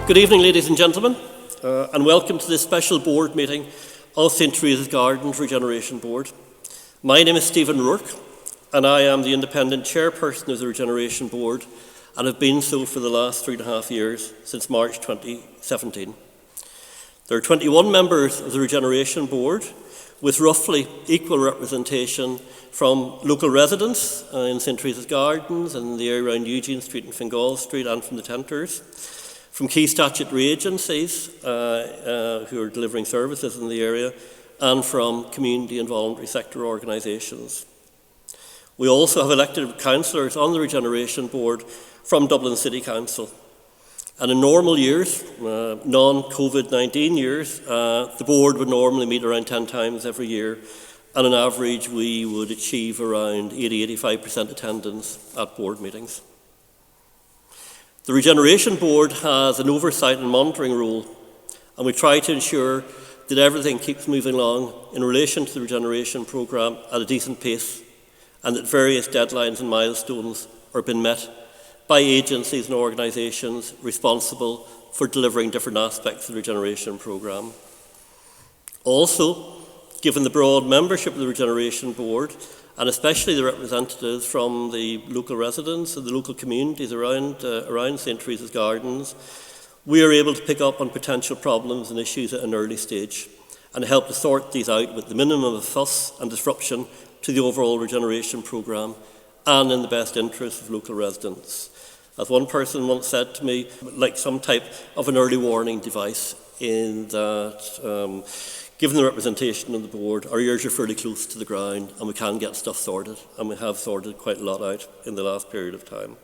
Good evening, ladies and gentlemen, and welcome to this special board meeting of St. Teresa's Gardens Regeneration Board. My name is Stephen Rourke, and I am the independent chairperson of the Regeneration Board and have been so for the last 3.5 years, since March 2017. There are 21 members of the Regeneration Board, with roughly equal representation from local residents in St. Teresa's Gardens and the area around Eugene Street and Fingal Street, and from the Tenters, from key statutory agencies who are delivering services in the area, and from community and voluntary sector organisations. We also have elected councillors on the Regeneration Board from Dublin City Council. And in normal years, non-COVID-19 years, the board would normally meet around 10 times every year, and on average we would achieve around 80-85% attendance at board meetings. The Regeneration Board has an oversight and monitoring role, and we try to ensure that everything keeps moving along in relation to the Regeneration programme at a decent pace, and that various deadlines and milestones are being met by agencies and organisations responsible for delivering different aspects of the Regeneration programme. Also, given the broad membership of the Regeneration Board, and especially the representatives from the local residents and the local communities around St. Teresa's Gardens, we are able to pick up on potential problems and issues at an early stage and help to sort these out with the minimum of fuss and disruption to the overall Regeneration programme and in the best interest of local residents. As one person once said to me, like some type of an early warning device, in that given the representation of the board, our ears are fairly close to the ground and we can get stuff sorted, and we have sorted quite a lot out in the last period of time.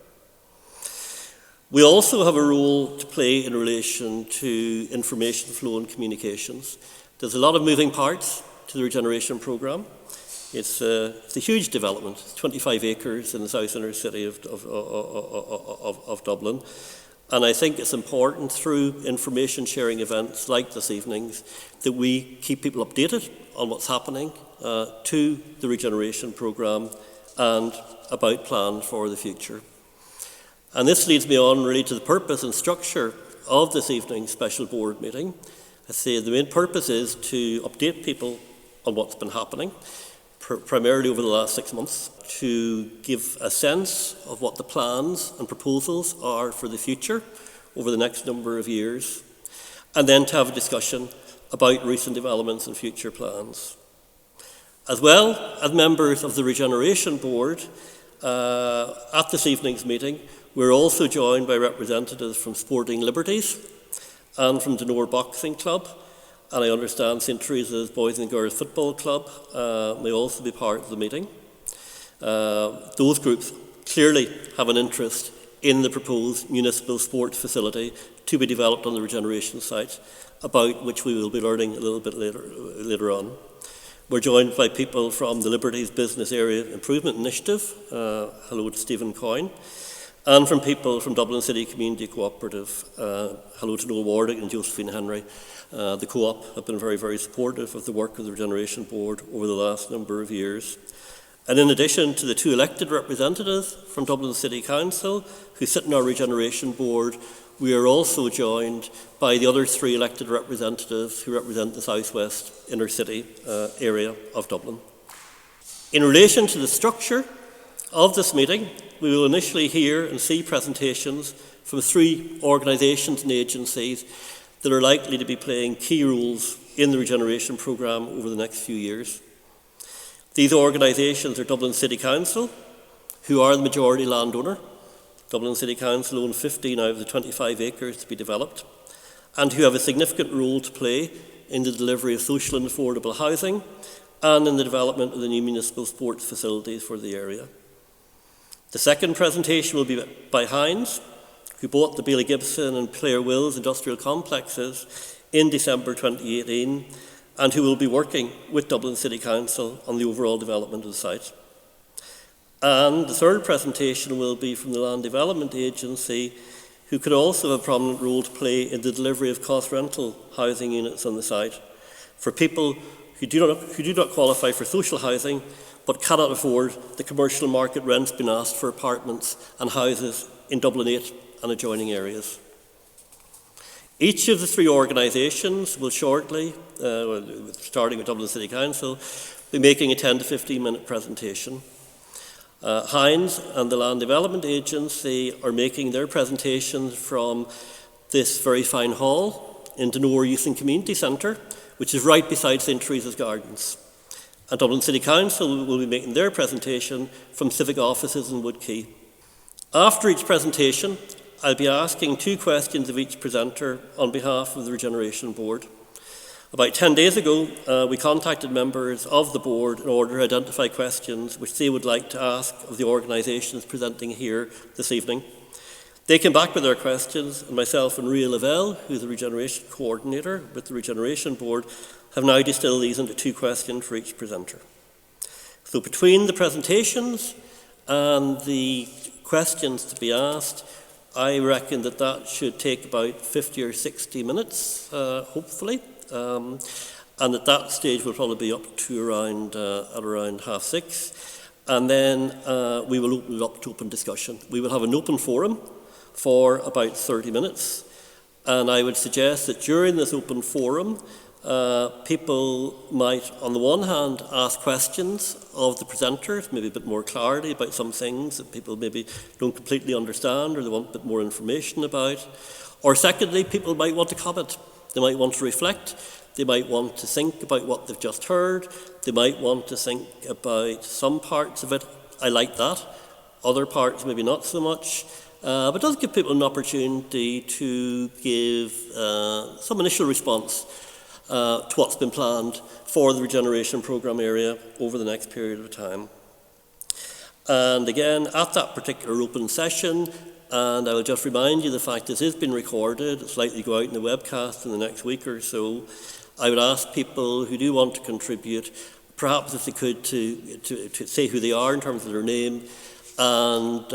We also have a role to play in relation to information flow and communications. There's a lot of moving parts to the Regeneration programme. It's a huge development. It's 25 acres in the south inner city of Dublin. And I think it's important through information sharing events like this evening's that we keep people updated on what's happening to the Regeneration programme and about plans for the future. And this leads me on really to the purpose and structure of this evening's special board meeting. I say the main purpose is to update people on what's been happening, primarily over the last 6 months, to give a sense of what the plans and proposals are for the future over the next number of years, and then to have a discussion about recent developments and future plans. As well as members of the Regeneration Board, at this evening's meeting, we're also joined by representatives from Sporting Liberties and from Denore Boxing Club, and I understand St. Teresa's Boys and Girls Football Club may also be part of the meeting. Those groups clearly have an interest in the proposed municipal sports facility to be developed on the Regeneration site, about which we will be learning a little bit later on. We're joined by people from the Liberties Business Area Improvement Initiative. Hello to Stephen Coyne. and from people from Dublin City Community Cooperative. Hello to Noel Wardick and Josephine Henry. The Co-op have been very, very supportive of the work of the Regeneration Board over the last number of years. And in addition to the 2 elected representatives from Dublin City Council who sit in our Regeneration Board, we are also joined by the other 3 elected representatives who represent the southwest inner city area of Dublin. In relation to the structure of this meeting, we will initially hear and see presentations from 3 organisations and agencies that are likely to be playing key roles in the Regeneration programme over the next few years. These organisations are Dublin City Council, who are the majority landowner. Dublin City Council own 15 out of the 25 acres to be developed, and who have a significant role to play in the delivery of social and affordable housing and in the development of the new municipal sports facilities for the area. The second presentation will be by Hines, who bought the Bailey Gibson and Clare Wills industrial complexes in December 2018, and who will be working with Dublin City Council on the overall development of the site. And the third presentation will be from the Land Development Agency, who could also have a prominent role to play in the delivery of cost rental housing units on the site for people who do not qualify for social housing but cannot afford the commercial market rents being asked for apartments and houses in Dublin 8 and adjoining areas. Each of the 3 organisations will shortly, starting with Dublin City Council, be making a 10 to 15 minute presentation. Hines and the Land Development Agency are making their presentations from this very fine hall in Dunor Youth and Community Centre, which is right beside St Teresa's Gardens. And Dublin City Council will be making their presentation from civic offices in Woodquay. After each presentation, I'll be asking 2 questions of each presenter on behalf of the Regeneration Board. About 10 days ago, we contacted members of the board in order to identify questions which they would like to ask of the organisations presenting here this evening. They came back with their questions, and myself and Ria Lavelle, who's the Regeneration Coordinator with the Regeneration Board, have now distilled these into 2 questions for each presenter. So between the presentations and the questions to be asked, I reckon that should take about 50 or 60 minutes, hopefully, and at that stage we'll probably be up to around 6:30, and then we will open it up to open discussion. We will have an open forum for about 30 minutes, and I would suggest that during this open forum, people might, on the one hand, ask questions of the presenters, maybe a bit more clarity about some things that people maybe don't completely understand or they want a bit more information about. Or secondly, people might want to comment. They might want to reflect. They might want to think about what they've just heard. They might want to think about some parts of it. I like that. Other parts maybe not so much. But it does give people an opportunity to give some initial response to what's been planned for the Regeneration Programme area over the next period of time. And again, at that particular open session, and I will just remind you the fact this has been recorded, it's likely to go out in the webcast in the next week or so, I would ask people who do want to contribute, perhaps if they could, to say who they are in terms of their name, and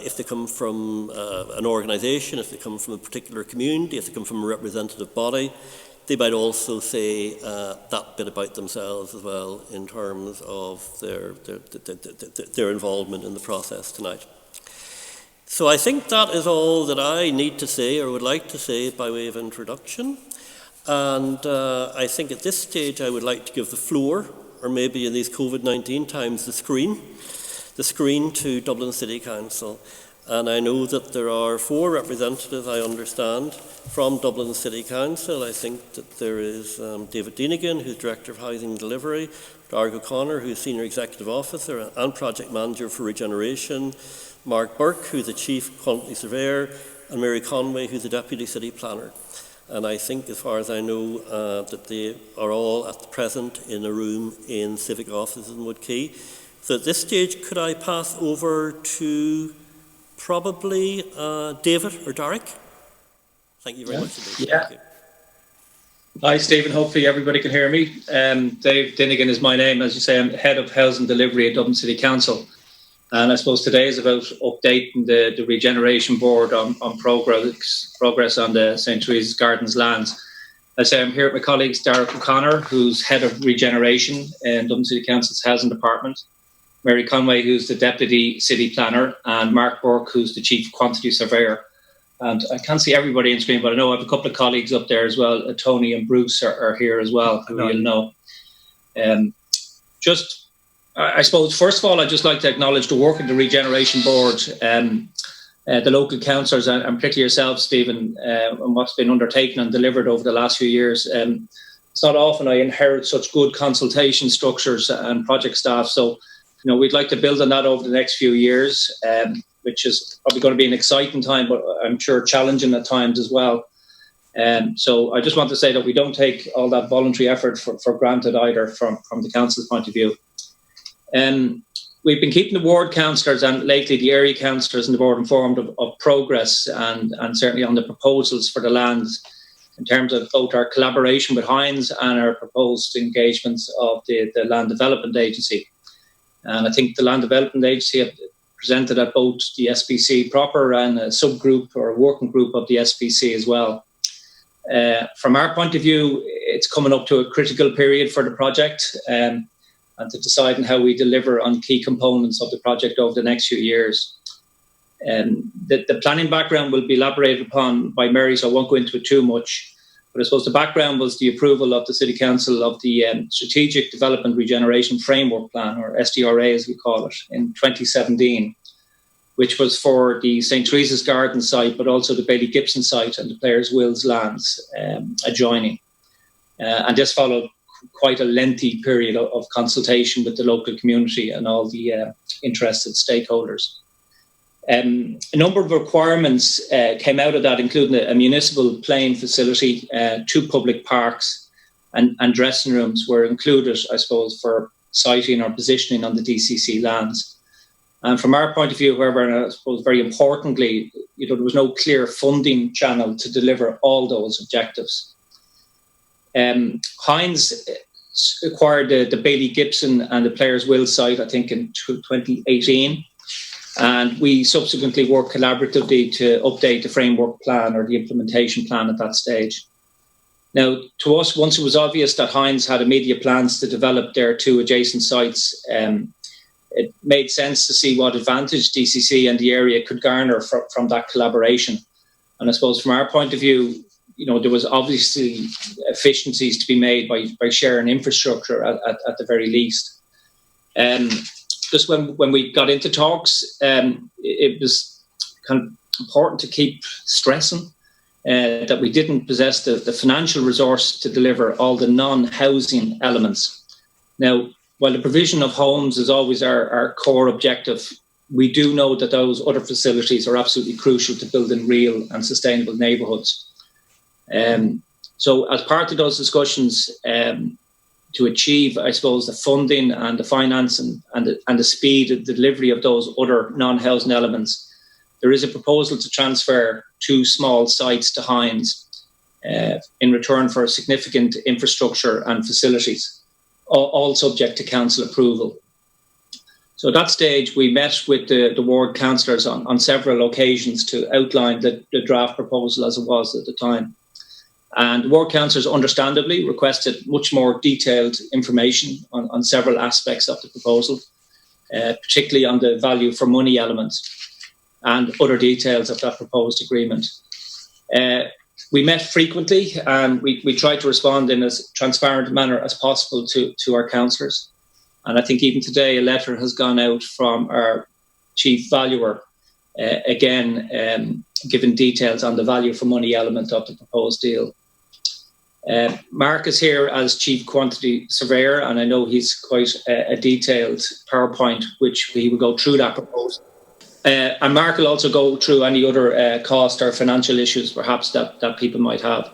if they come from an organisation, if they come from a particular community, if they come from a representative body, they might also say that bit about themselves as well in terms of their involvement in the process tonight. So I think that is all that I need to say or would like to say by way of introduction. And I think at this stage I would like to give the floor, or maybe in these COVID-19 times, the screen to Dublin City Council. And I know that there are 4 representatives, I understand, from Dublin City Council. I think that there is David Deanigan, who's Director of Housing and Delivery, Darg O'Connor, who's Senior Executive Officer and Project Manager for Regeneration, Mark Burke, who's the Chief Quantity Surveyor, and Mary Conway, who's the Deputy City Planner. And I think, as far as I know, that they are all at the present in a room in civic offices in Woodquay. So at this stage, could I pass over to probably David or Derek? Thank you very much indeed. Yeah. Hi, Stephen. Hopefully everybody can hear me. Dave Dinnigan is my name. As you say, I'm Head of Housing Delivery at Dublin City Council. And I suppose today is about updating the Regeneration Board on progress on the St. Teresa's Gardens lands. I say I'm here with my colleagues, Derek O'Connor, who's Head of Regeneration in Dublin City Council's Housing Department, Mary Conway, who's the Deputy City Planner, and Mark Burke, who's the Chief Quantity Surveyor. And I can't see everybody on screen, but I know I have a couple of colleagues up there as well. Tony and Bruce are here as well, who you'll know. I suppose, first of all, I'd just like to acknowledge the work of the Regeneration Board, the local councillors, and particularly yourself, Stephen, and what's been undertaken and delivered over the last few years. It's not often I inherit such good consultation structures and project staff. So, we'd like to build on that over the next few years, which is probably going to be an exciting time, but I'm sure challenging at times as well. So I just want to say that we don't take all that voluntary effort for granted either from the council's point of view. We've been keeping the ward councillors and lately the area councillors and the board informed of progress and certainly on the proposals for the lands in terms of both our collaboration with Hines and our proposed engagements of the Land Development Agency. And I think the Land Development Agency have presented at both the SPC proper and a subgroup or a working group of the SPC as well. From our point of view, it's coming up to a critical period for the project and to decide on how we deliver on key components of the project over the next few years. The planning background will be elaborated upon by Mary, so I won't go into it too much. But I suppose the background was the approval of the City Council of the Strategic Development Regeneration Framework Plan, or SDRA as we call it, in 2017, which was for the St. Teresa's Garden site, but also the Bailey Gibson site and the Players' Wills lands adjoining. And this followed quite a lengthy period of consultation with the local community and all the interested stakeholders. A number of requirements came out of that, including a municipal playing facility, 2 public parks and dressing rooms were included, I suppose, for siting or positioning on the DCC lands. And from our point of view, however, and I suppose very importantly, there was no clear funding channel to deliver all those objectives. Hines acquired the Bailey Gibson and the Players' Will site, I think, in 2018. And we subsequently worked collaboratively to update the framework plan or the implementation plan at that stage. Now, to us, once it was obvious that Hines had immediate plans to develop their 2 adjacent sites, it made sense to see what advantage DCC and the area could garner from that collaboration. And I suppose from our point of view, there was obviously efficiencies to be made by sharing infrastructure at the very least. Just when we got into talks, it was kind of important to keep stressing that we didn't possess the financial resource to deliver all the non-housing elements. Now, while the provision of homes is always our core objective, we do know that those other facilities are absolutely crucial to building real and sustainable neighbourhoods. So as part of those discussions, to achieve, I suppose, the funding and the finance and the speed of the delivery of those other non-housing elements, there is a proposal to transfer 2 small sites to Hines in return for significant infrastructure and facilities, all subject to council approval. So at that stage, we met with the ward councillors on several occasions to outline the draft proposal as it was at the time. And the ward councillors understandably requested much more detailed information on several aspects of the proposal, particularly on the value for money element and other details of that proposed agreement. We met frequently and we tried to respond in as transparent a manner as possible to our councillors. And I think even today a letter has gone out from our chief valuer, again, giving details on the value for money element of the proposed deal. Mark is here as Chief Quantity Surveyor, and I know he's quite a detailed PowerPoint, which he will go through that proposal. And Mark will also go through any other cost or financial issues perhaps that people might have.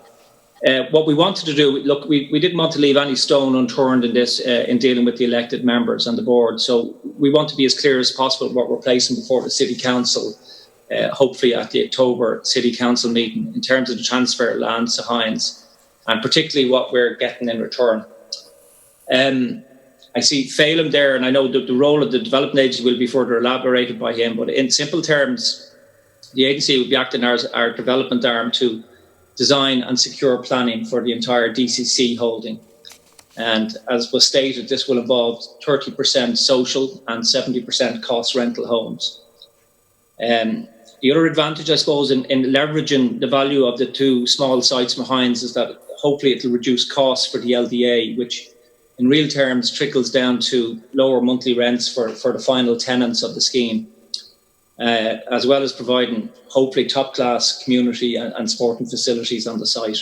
What we wanted to do, look, we didn't want to leave any stone unturned in this, in dealing with the elected members and the board. So we want to be as clear as possible what we're placing before the City Council, hopefully at the October City Council meeting, in terms of the transfer of land to Hines, and particularly what we're getting in return. I see Phelim there, and I know that the role of the development agency will be further elaborated by him, but in simple terms, the agency will be acting as our development arm to design and secure planning for the entire DCC holding. And as was stated, this will involve 30% social and 70% cost rental homes. The other advantage, I suppose, in leveraging the value of the two small sites from Hines is that hopefully it will reduce costs for the LDA, which in real terms trickles down to lower monthly rents for the final tenants of the scheme, as well as providing hopefully top-class community and sporting facilities on the site.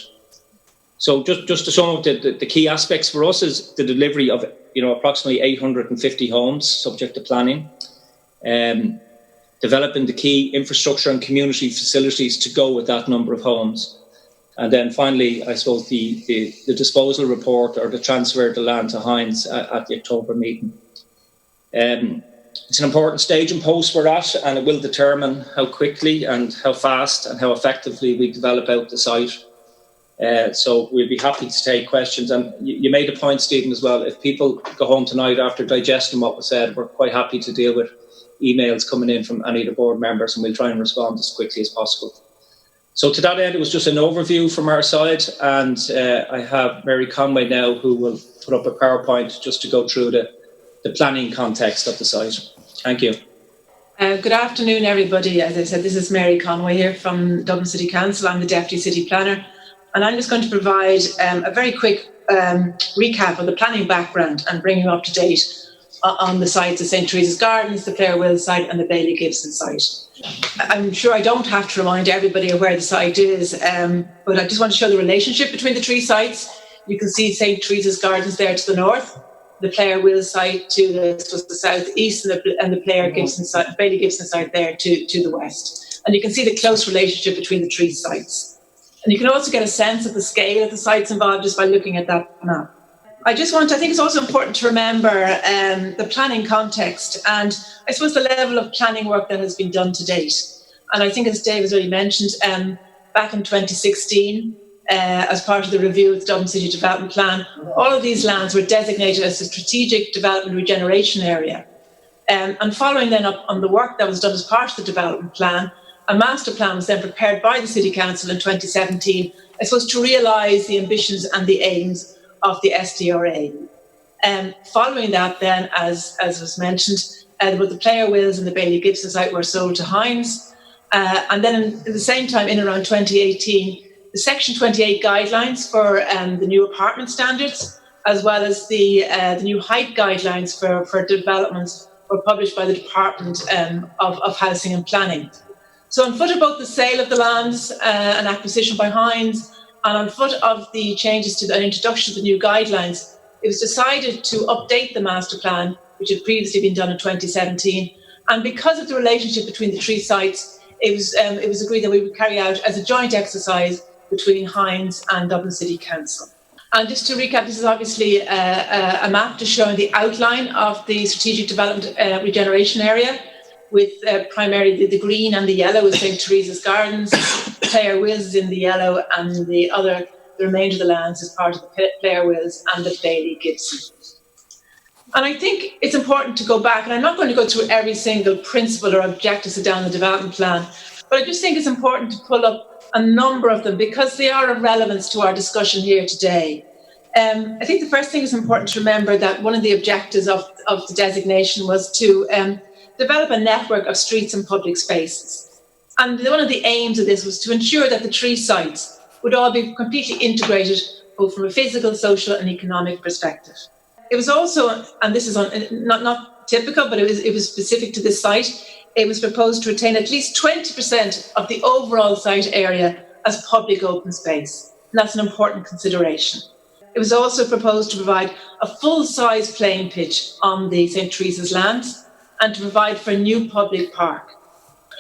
So just to sum up, the key aspects for us is the delivery of approximately 850 homes subject to planning, developing the key infrastructure and community facilities to go with that number of homes. And then finally, I suppose the disposal report or the transfer of the land to Hines at the October meeting. It's an important staging post for that, and it will determine how quickly and how fast and how effectively we develop out the site. So we'll be happy to take questions. And you made a point, Stephen, as well. If people go home tonight after digesting what was said, we're quite happy to deal with emails coming in from any of the board members, and we'll try and respond as quickly as possible. So to that end, it was just an overview from our side, and I have Mary Conway now who will put up a PowerPoint just to go through the planning context of the site. Thank you. Good afternoon, everybody. As I said, this is Mary Conway here from Dublin City Council. I'm the Deputy City Planner, and I'm just going to provide a very quick recap of the planning background and bring you up to date on the sites of St. Teresa's Gardens, the Clare Wills site and the Bailey Gibson site. I'm sure I don't have to remind everybody of where the site is, but I just want to show the relationship between the three sites. You can see St. Teresa's Gardens there to the north, the Clare Wills site to the southeast, and the Bailey Gibson site there to the west. And you can see the close relationship between the three sites. And you can also get a sense of the scale of the sites involved just by looking at that map. I think it's also important to remember the planning context and I suppose the level of planning work that has been done to date. And I think, as Dave has already mentioned, back in 2016, as part of the review of the Dublin City Development Plan, all of these lands were designated as a strategic development regeneration area. And following then up on the work that was done as part of the development plan, a master plan was then prepared by the City Council in 2017, I suppose, to realise the ambitions and the aims of the SDRA. Following that then, as was mentioned, the Clare Wills and the Bailey Gibson site were sold to Hines. And then at the same time, in around 2018, the Section 28 guidelines for the new apartment standards, as well as the new height guidelines for developments were published by the Department of Housing and Planning. So on foot of both the sale of the lands and acquisition by Hines, and on foot of the changes to the introduction of the new guidelines, it was decided to update the master plan, which had previously been done in 2017. And because of the relationship between the three sites, it was agreed that we would carry out as a joint exercise between Hines and Dublin City Council. And just to recap, this is obviously a map just showing the outline of the strategic development regeneration area, with primarily the green and the yellow is St. Teresa's Gardens, Clare Wills is in the yellow, and the remainder of the lands is part of the Clare Wills and the Bailey Gibson. And I think it's important to go back, and I'm not going to go through every single principle or objective set down in the development plan, but I just think it's important to pull up a number of them because they are of relevance to our discussion here today. I think the first thing is important to remember that one of the objectives of the designation was to develop a network of streets and public spaces. And one of the aims of this was to ensure that the three sites would all be completely integrated, both from a physical, social and economic perspective. It was also, and this is not typical, but it was specific to this site, it was proposed to retain at least 20% of the overall site area as public open space. And that's an important consideration. It was also proposed to provide a full-size playing pitch on the St. Teresa's lands and to provide for a new public park.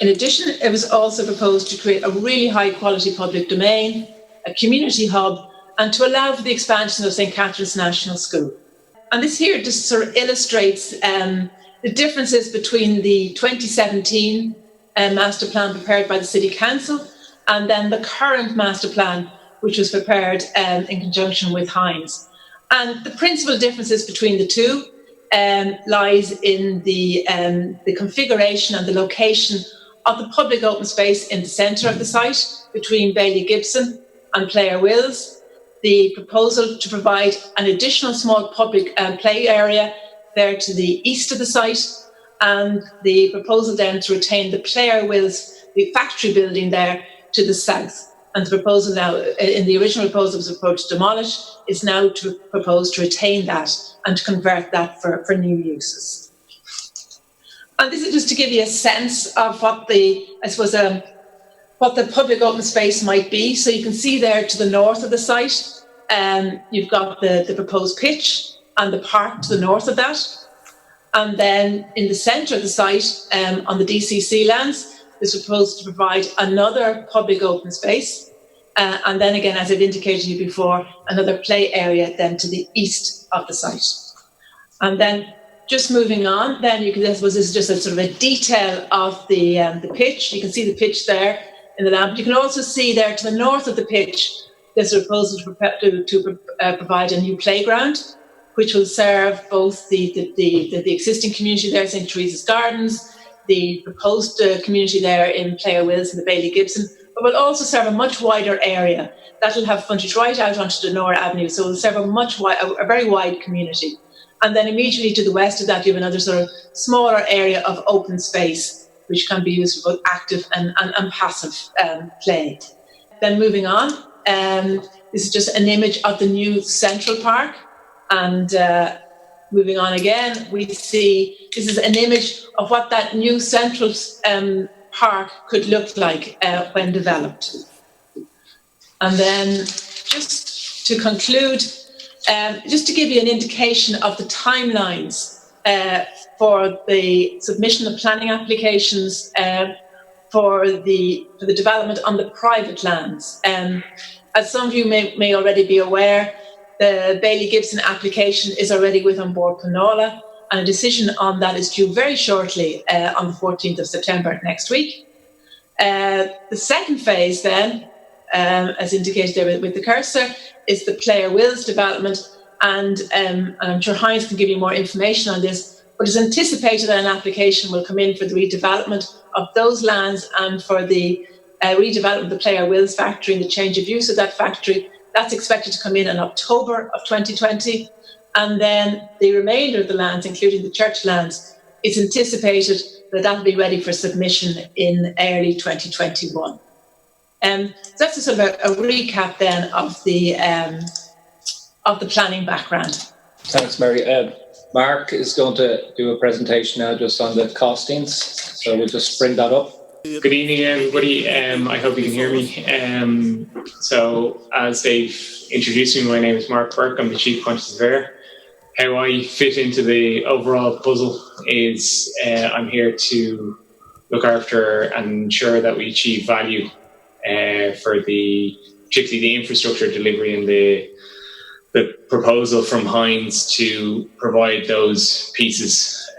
In addition, it was also proposed to create a really high-quality public domain, a community hub, and to allow for the expansion of St. Catherine's National School. And this here just sort of illustrates the differences between the 2017 master plan prepared by the City Council and then the current master plan, which was prepared in conjunction with Hines. And the principal differences between the two lies in the configuration and the location of the public open space in the centre of the site between Bailey Gibson and Player Wills. The proposal to provide an additional small public play area there to the east of the site, and the proposal then to retain the Player Wills, the factory building there, to the south. And the proposal now, in the original proposal, was proposed to demolish, is now to propose to retain that and to convert that for new uses. And this is just to give you a sense of what the, I suppose, what the public open space might be. So you can see there to the north of the site, you've got the proposed pitch and the park to the north of that. And then in the centre of the site, on the DCC lands, is proposed to provide another public open space. And then again, as I've indicated to you before, another play area then to the east of the site. And then just moving on, then you can, I suppose this is just a sort of a detail of the pitch. You can see the pitch there in the land. You can also see there to the north of the pitch, there's a proposal to provide a new playground, which will serve both the existing community there, St. Teresa's Gardens, the proposed community there in Player Wills and the Bailey Gibson, but will also serve a much wider area. That will have frontage right out onto Denora Avenue, so it will serve a very wide community. And then immediately to the west of that, you have another sort of smaller area of open space, which can be used for both active and passive play. Then moving on, this is just an image of the new Central Park. And moving on again, we see this is an image of what that new Central Park could look like when developed. And then just to conclude, just to give you an indication of the timelines for the submission of planning applications for the development on the private lands. As some of you may already be aware, the Bailey Gibson application is already with An Bord Pleanála, and a decision on that is due very shortly on the 14th of September next week. The second phase then, as indicated there with the cursor, is the Player Wills development, and I'm sure Hines can give you more information on this, but it's anticipated that an application will come in for the redevelopment of those lands and for the redevelopment of the Player Wills factory and the change of use of that factory. That's expected to come in October of 2020. And then the remainder of the lands, including the church lands, it's anticipated that that'll be ready for submission in early 2021. So that's a sort of a recap then of the planning background. Thanks, Mary. Mark is going to do a presentation now just on the costings. So we'll just bring that up. Good evening, everybody. I hope you can hear me. So, as they've introduced me, my name is Mark Burke. I'm the Chief Quantity Surveyor. How I fit into the overall puzzle is I'm here to look after and ensure that we achieve value for particularly the infrastructure delivery and the proposal from Hines to provide those pieces.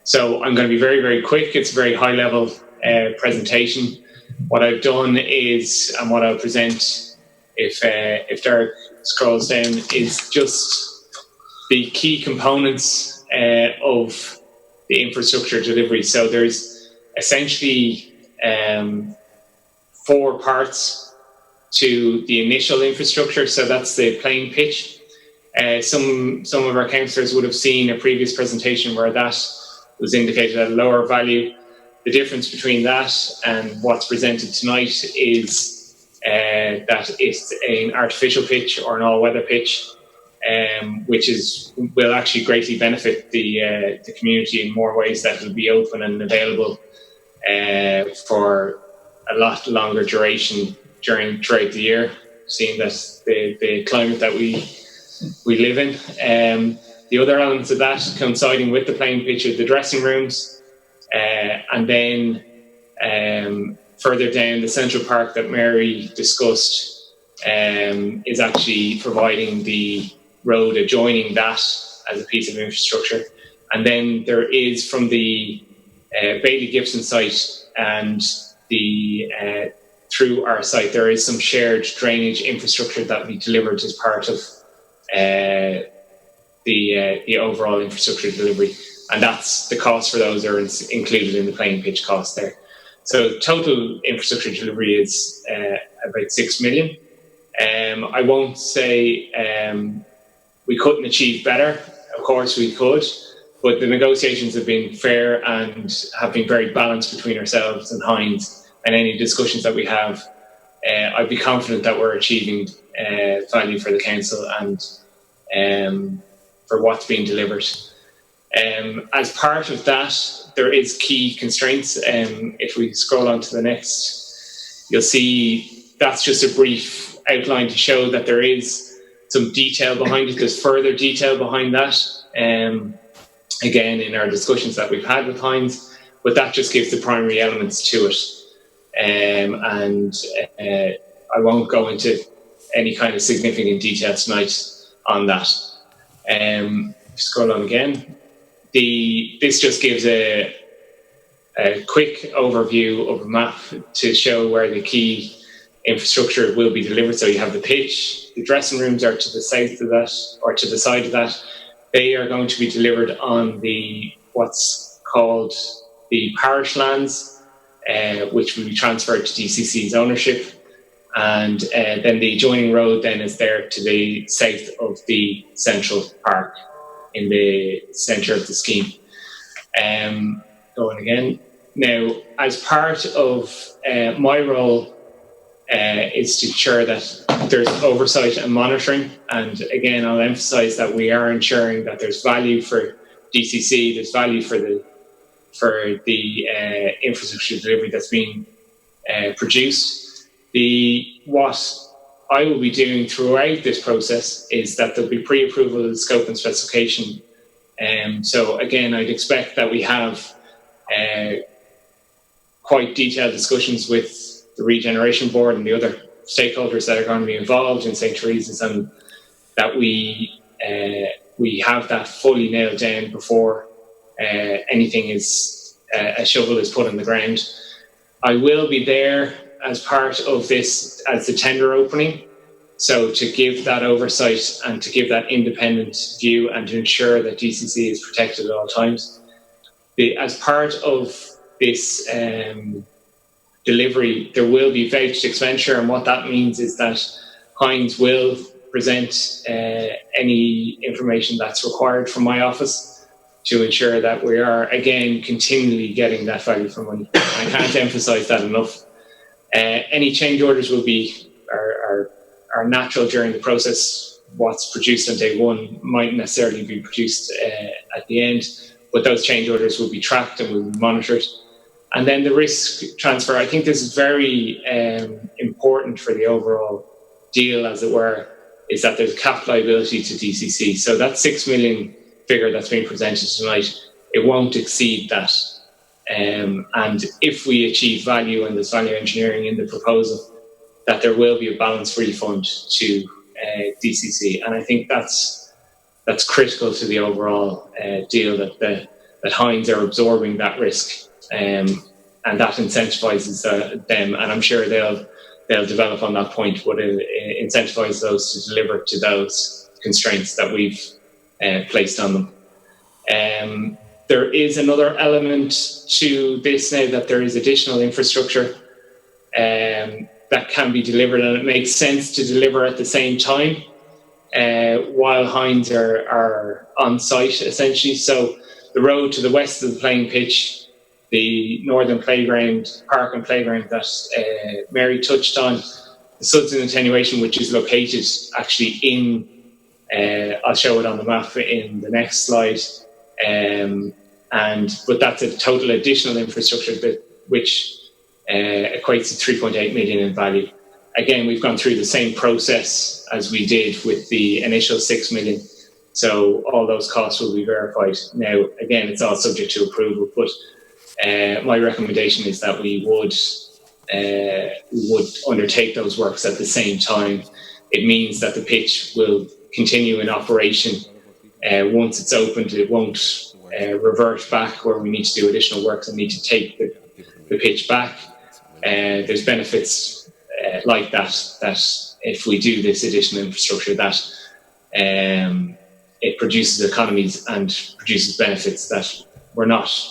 So I'm going to be very, very quick. It's a very high level presentation. What I've done is, and what I'll present if Derek scrolls down, is just the key components of the infrastructure delivery. So there's essentially 4 parts to the initial infrastructure. So that's the playing pitch. Some of our councillors would have seen a previous presentation where that was indicated at a lower value. The difference between that and what's presented tonight is that it's an artificial pitch or an all-weather pitch, which will actually greatly benefit the community in more ways. That will be open and available for a lot longer duration throughout the year, seeing that the climate that we live in. The other elements of that coinciding with the playing pitch are the dressing rooms, and then further down the Central Park that Mary discussed is actually providing the road adjoining that as a piece of infrastructure. And then there is from the Bailey Gibson site and through our site, there is some shared drainage infrastructure that we delivered as part of the overall infrastructure delivery, and that's the cost for those are included in the playing pitch cost there. So total infrastructure delivery is about 6 million. I won't say we couldn't achieve better. Of course we could, but the negotiations have been fair and have been very balanced between ourselves and Hines, and any discussions that we have, I'd be confident that we're achieving value for the council and for what's being delivered. As part of that, there is key constraints. If we scroll on to the next, you'll see that's just a brief outline to show that there is some detail behind it. There's further detail behind that, again, in our discussions that we've had with Hines, but that just gives the primary elements to it. And I won't go into any kind of significant detail tonight on that. Scroll on again. This just gives a quick overview of a map to show where the key infrastructure will be delivered. So you have the pitch, the dressing rooms are to the south of that, or to the side of that. They are going to be delivered on what's called the parish lands, which will be transferred to DCC's ownership. And then the adjoining road then is there to the south of the central park in the centre of the scheme. Going again. Now, as part of my role is to ensure that there's oversight and monitoring. And again, I'll emphasise that we are ensuring that there's value for DCC, there's value for the infrastructure delivery that's being produced. What I will be doing throughout this process is that there'll be pre-approval of the scope and specification. So again, I'd expect that we have quite detailed discussions with the Regeneration Board and the other stakeholders that are going to be involved in St. Teresa's, and that we have that fully nailed down before anything is a shovel is put on the ground. I will be there as part of this as the tender opening, so to give that oversight and to give that independent view and to ensure that DCC is protected at all times. As part of this delivery, there will be vouched expenditure, and what that means is that Hines will present any information that's required from my office to ensure that we are, again, continually getting that value for money. I can't emphasise that enough. Any change orders will are natural during the process. What's produced on day one might necessarily be produced at the end, but those change orders will be tracked and will be monitored. And then the risk transfer, I think this is very important for the overall deal, as it were, is that there's a cap liability to DCC. So that 6 million figure that's being presented tonight, it won't exceed that. And if we achieve value and there's value engineering in the proposal, that there will be a balanced refund to DCC. And I think that's critical to the overall deal, that Hines are absorbing that risk, and that incentivises them. And I'm sure they'll develop on that point, but it incentivises those to deliver to those constraints that we've placed on them. There is another element to this now, that there is additional infrastructure that can be delivered, and it makes sense to deliver at the same time while Hines are on site, essentially. So the road to the west of the playing pitch, the northern playground, park and playground that Mary touched on, the suds and attenuation, which is located actually in, I'll show it on the map in the next slide. But that's a total additional infrastructure which equates to 3.8 million in value. Again, we've gone through the same process as we did with the initial 6 million. So all those costs will be verified. Now, again, it's all subject to approval, but my recommendation is that we would undertake those works at the same time. It means that the pitch will continue in operation. Once it's opened, it won't revert back where we need to do additional works and need to take the pitch back. There's benefits like that if we do this additional infrastructure, that it produces economies and produces benefits that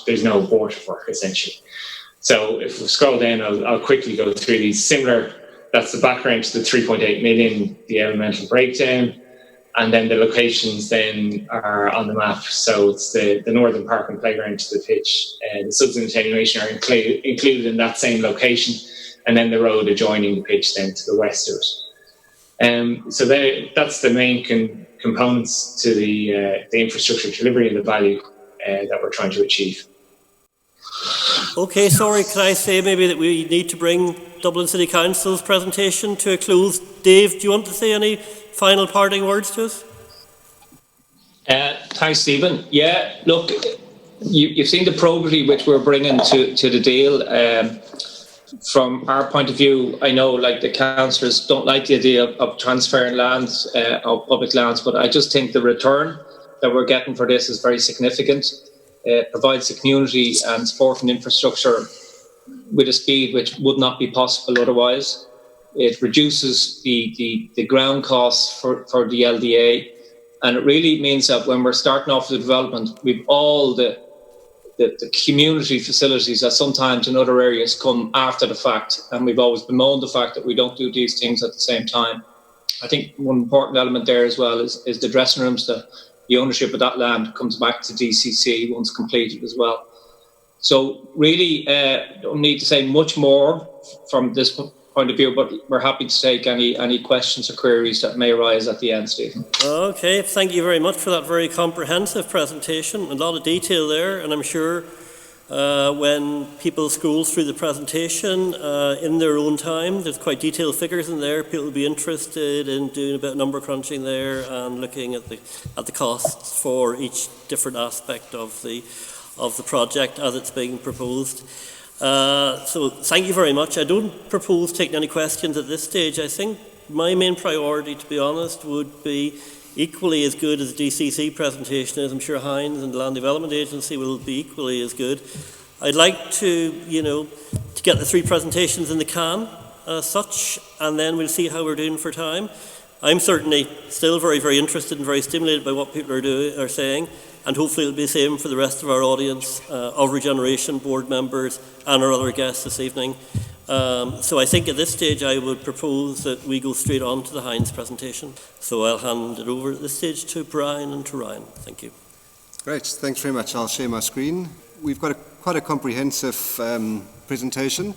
there's no border for, essentially. So if we scroll down, I'll quickly go through these. Similar, that's the background to the 3.8 million, the elemental breakdown. And then the locations then are on the map. So it's the northern park and playground to the pitch. The subs and attenuation are included in that same location. And then the road adjoining the pitch then to the west of it. So that's the main components to the infrastructure delivery and the value that we're trying to achieve. Okay, sorry, can I say maybe that we need to bring Dublin City Council's presentation to a close? Dave, do you want to say any final parting words to us? Thanks, Stephen. Yeah, look, you've seen the probity which we're bringing to the deal. From our point of view, I know like the councillors don't like the idea of transferring lands, of public lands, but I just think the return that we're getting for this is very significant. It provides the community and supporting infrastructure with a speed which would not be possible otherwise. It reduces the ground costs for the LDA, and it really means that when we're starting off the development, we've all the community facilities that sometimes in other areas come after the fact, and we've always bemoaned the fact that we don't do these things at the same time. I think one important element there as well is the dressing rooms. The ownership of that land comes back to DCC once completed as well. So really, don't need to say much more from this point of view, but we're happy to take any questions or queries that may arise at the end, Stephen. Okay, thank you very much for that very comprehensive presentation. A lot of detail there, and I'm sure when people scroll through the presentation in their own time, there's quite detailed figures in there. People will be interested in doing a bit of number crunching there and looking at the costs for each different aspect of the project as it's being proposed. So thank you very much. I don't propose taking any questions at this stage. I think my main priority, to be honest, would be equally as good as the DCC presentation is. I'm sure Hines and the Land Development Agency will be equally as good. I'd like to get the three presentations in the can as such, and then we'll see how we're doing for time. I'm certainly still very, very interested and very stimulated by what people are saying, and hopefully it'll be the same for the rest of our audience, of Regeneration board members and our other guests this evening. So I think at this stage I would propose that we go straight on to the Hines presentation. So I'll hand it over at this stage to Brian and to Ryan. Thank you. Great, thanks very much. I'll share my screen. We've got quite a comprehensive presentation.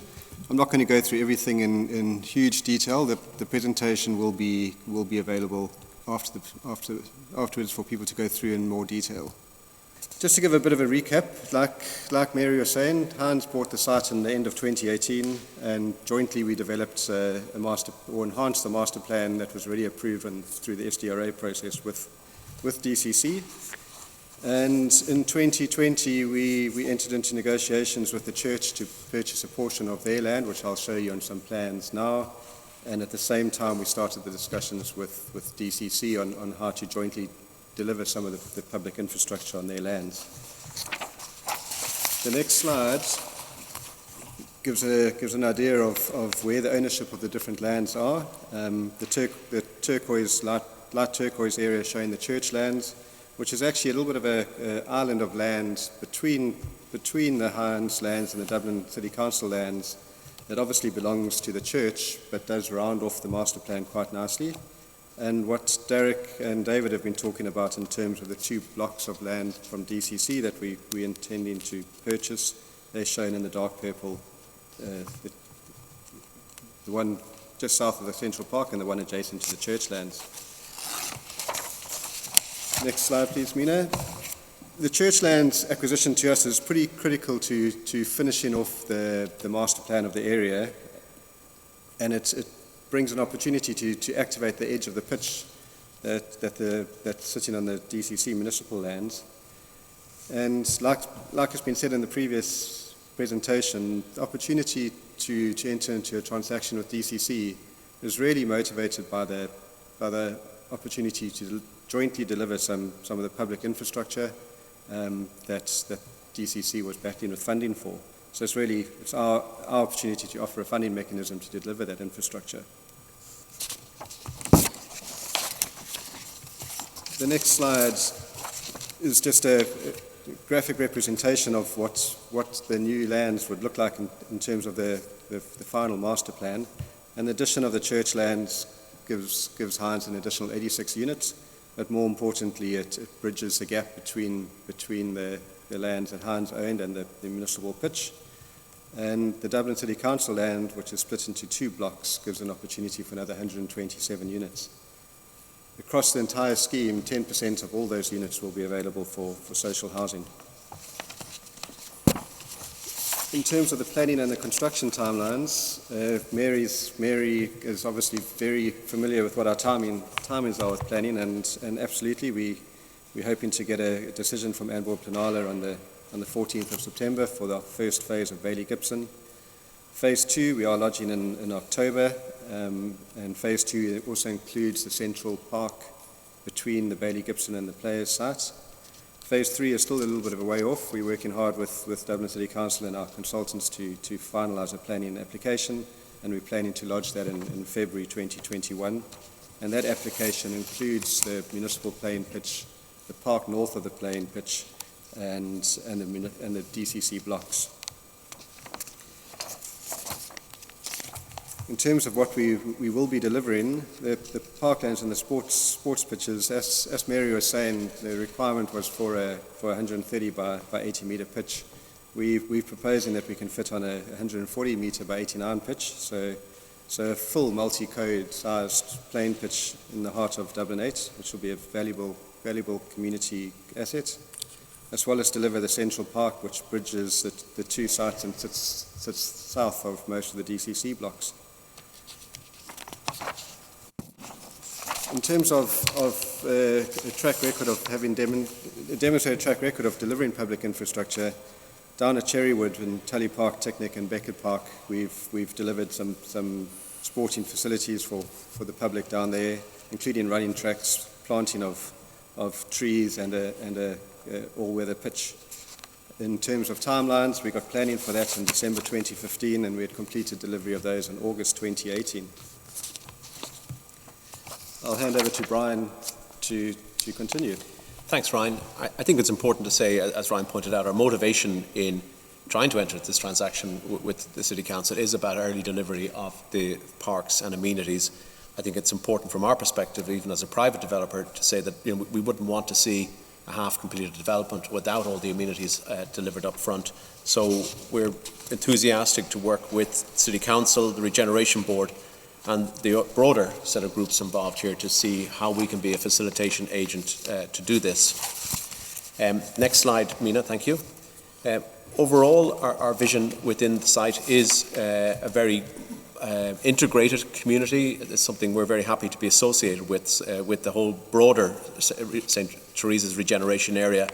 I'm not going to go through everything in huge detail. The presentation will be available afterwards for people to go through in more detail. Just to give a bit of a recap, like Mary was saying, Hines bought the site in the end of 2018, and jointly we developed enhanced the master plan that was already approved through the SDRA process with DCC. And in 2020, we entered into negotiations with the church to purchase a portion of their land, which I'll show you on some plans now. And at the same time, we started the discussions with DCC on how to jointly deliver some of the public infrastructure on their lands. The next slide gives an idea of where the ownership of the different lands are. The turquoise, light turquoise area showing the church lands, which is actually a little bit of an island of land between the Hines lands and the Dublin City Council lands that obviously belongs to the church but does round off the master plan quite nicely. And what Derek and David have been talking about in terms of the two blocks of land from DCC that we're intending to purchase, they're shown in the dark purple, the one just south of the Central Park and the one adjacent to the church lands. Next slide, please, Mina. The church lands acquisition to us is pretty critical to finishing off the master plan of the area, and it brings an opportunity to activate the edge of the pitch that's sitting on the DCC municipal lands. And like has been said in the previous presentation, the opportunity to enter into a transaction with DCC is really motivated by the opportunity to jointly deliver some of the public infrastructure that DCC was backed in with funding for. So it's our opportunity to offer a funding mechanism to deliver that infrastructure. The next slide is just a graphic representation of what the new lands would look like in terms of the final master plan. And the addition of the church lands gives Hines an additional 86 units, but more importantly, it bridges the gap between the lands that Hines owned and the municipal pitch. And the Dublin City Council land, which is split into 2 blocks, gives an opportunity for another 127 units. Across the entire scheme, 10% of all those units will be available for social housing. In terms of the planning and the construction timelines, Mary is obviously very familiar with what our timings are with planning, and absolutely we're hoping to get a decision from Anbor Planala on the 14th of September for the first phase of Bailey Gibson. Phase 2 we are lodging in October, and Phase 2 also includes the central park between the Bailey Gibson and the Players site. Phase 3 is still a little bit of a way off. We're working hard with Dublin City Council and our consultants to finalise a planning application, and we're planning to lodge that in February 2021. And that application includes the municipal playing pitch, the park north of the playing pitch, and the DCC blocks. In terms of what we will be delivering, the parklands and the sports pitches, as Mary was saying, the requirement was for a 130 by 80 metre pitch. We're proposing that we can fit on a 140 metre by 89 pitch, so a full multi-code sized playing pitch in the heart of Dublin 8, which will be a valuable community asset, as well as deliver the central park, which bridges the 2 sites and sits south of most of the DCC blocks. In terms of a track record of having demonstrated track record of delivering public infrastructure, down at Cherrywood and Tully Park, Technic and Beckett Park, we've delivered some sporting facilities for the public down there, including running tracks, planting of trees and a all-weather pitch. In terms of timelines, we got planning for that in December 2015, and we had completed delivery of those in August 2018. I'll hand over to Brian to continue. Thanks, Ryan. I think it's important to say, as Ryan pointed out, our motivation in trying to enter this transaction with the City Council is about early delivery of the parks and amenities. I think it's important from our perspective, even as a private developer, to say that we wouldn't want to see a half-completed development without all the amenities delivered up front. So we're enthusiastic to work with City Council, the Regeneration Board, and the broader set of groups involved here to see how we can be a facilitation agent to do this. Next slide, Mina, thank you. Overall, our vision within the site is a very integrated community. It's something we're very happy to be associated with the whole broader St. Teresa's Regeneration area.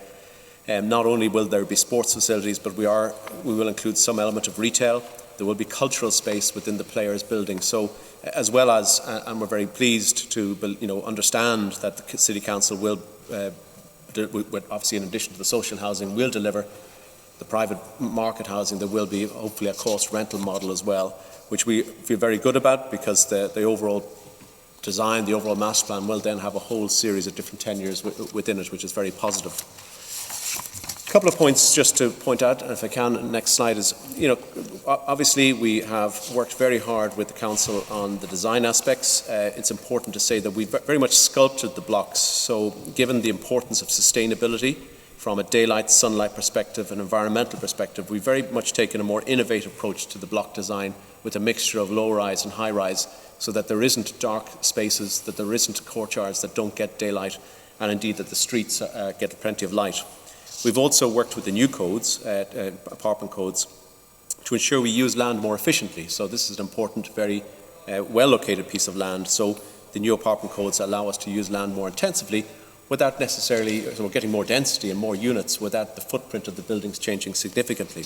Not only will there be sports facilities, but we will include some element of retail. There will be cultural space within the Players building. So, as well as, and we're very pleased to understand that the City Council will, obviously in addition to the social housing, will deliver the private market housing. There will be hopefully a cost rental model as well, which we feel very good about, because the overall design, the overall master plan will then have a whole series of different tenures within it, which is very positive. A couple of points just to point out, and if I can, next slide is, obviously we have worked very hard with the Council on the design aspects. It's important to say that we've very much sculpted the blocks. So given the importance of sustainability from a daylight, sunlight perspective and environmental perspective, we've very much taken a more innovative approach to the block design with a mixture of low-rise and high-rise, so that there isn't dark spaces, that there isn't courtyards that don't get daylight, and indeed that the streets get plenty of light. We've also worked with the new codes, apartment codes, to ensure we use land more efficiently. So this is an important, very well-located piece of land. So the new apartment codes allow us to use land more intensively without necessarily, so we're getting more density and more units without the footprint of the buildings changing significantly.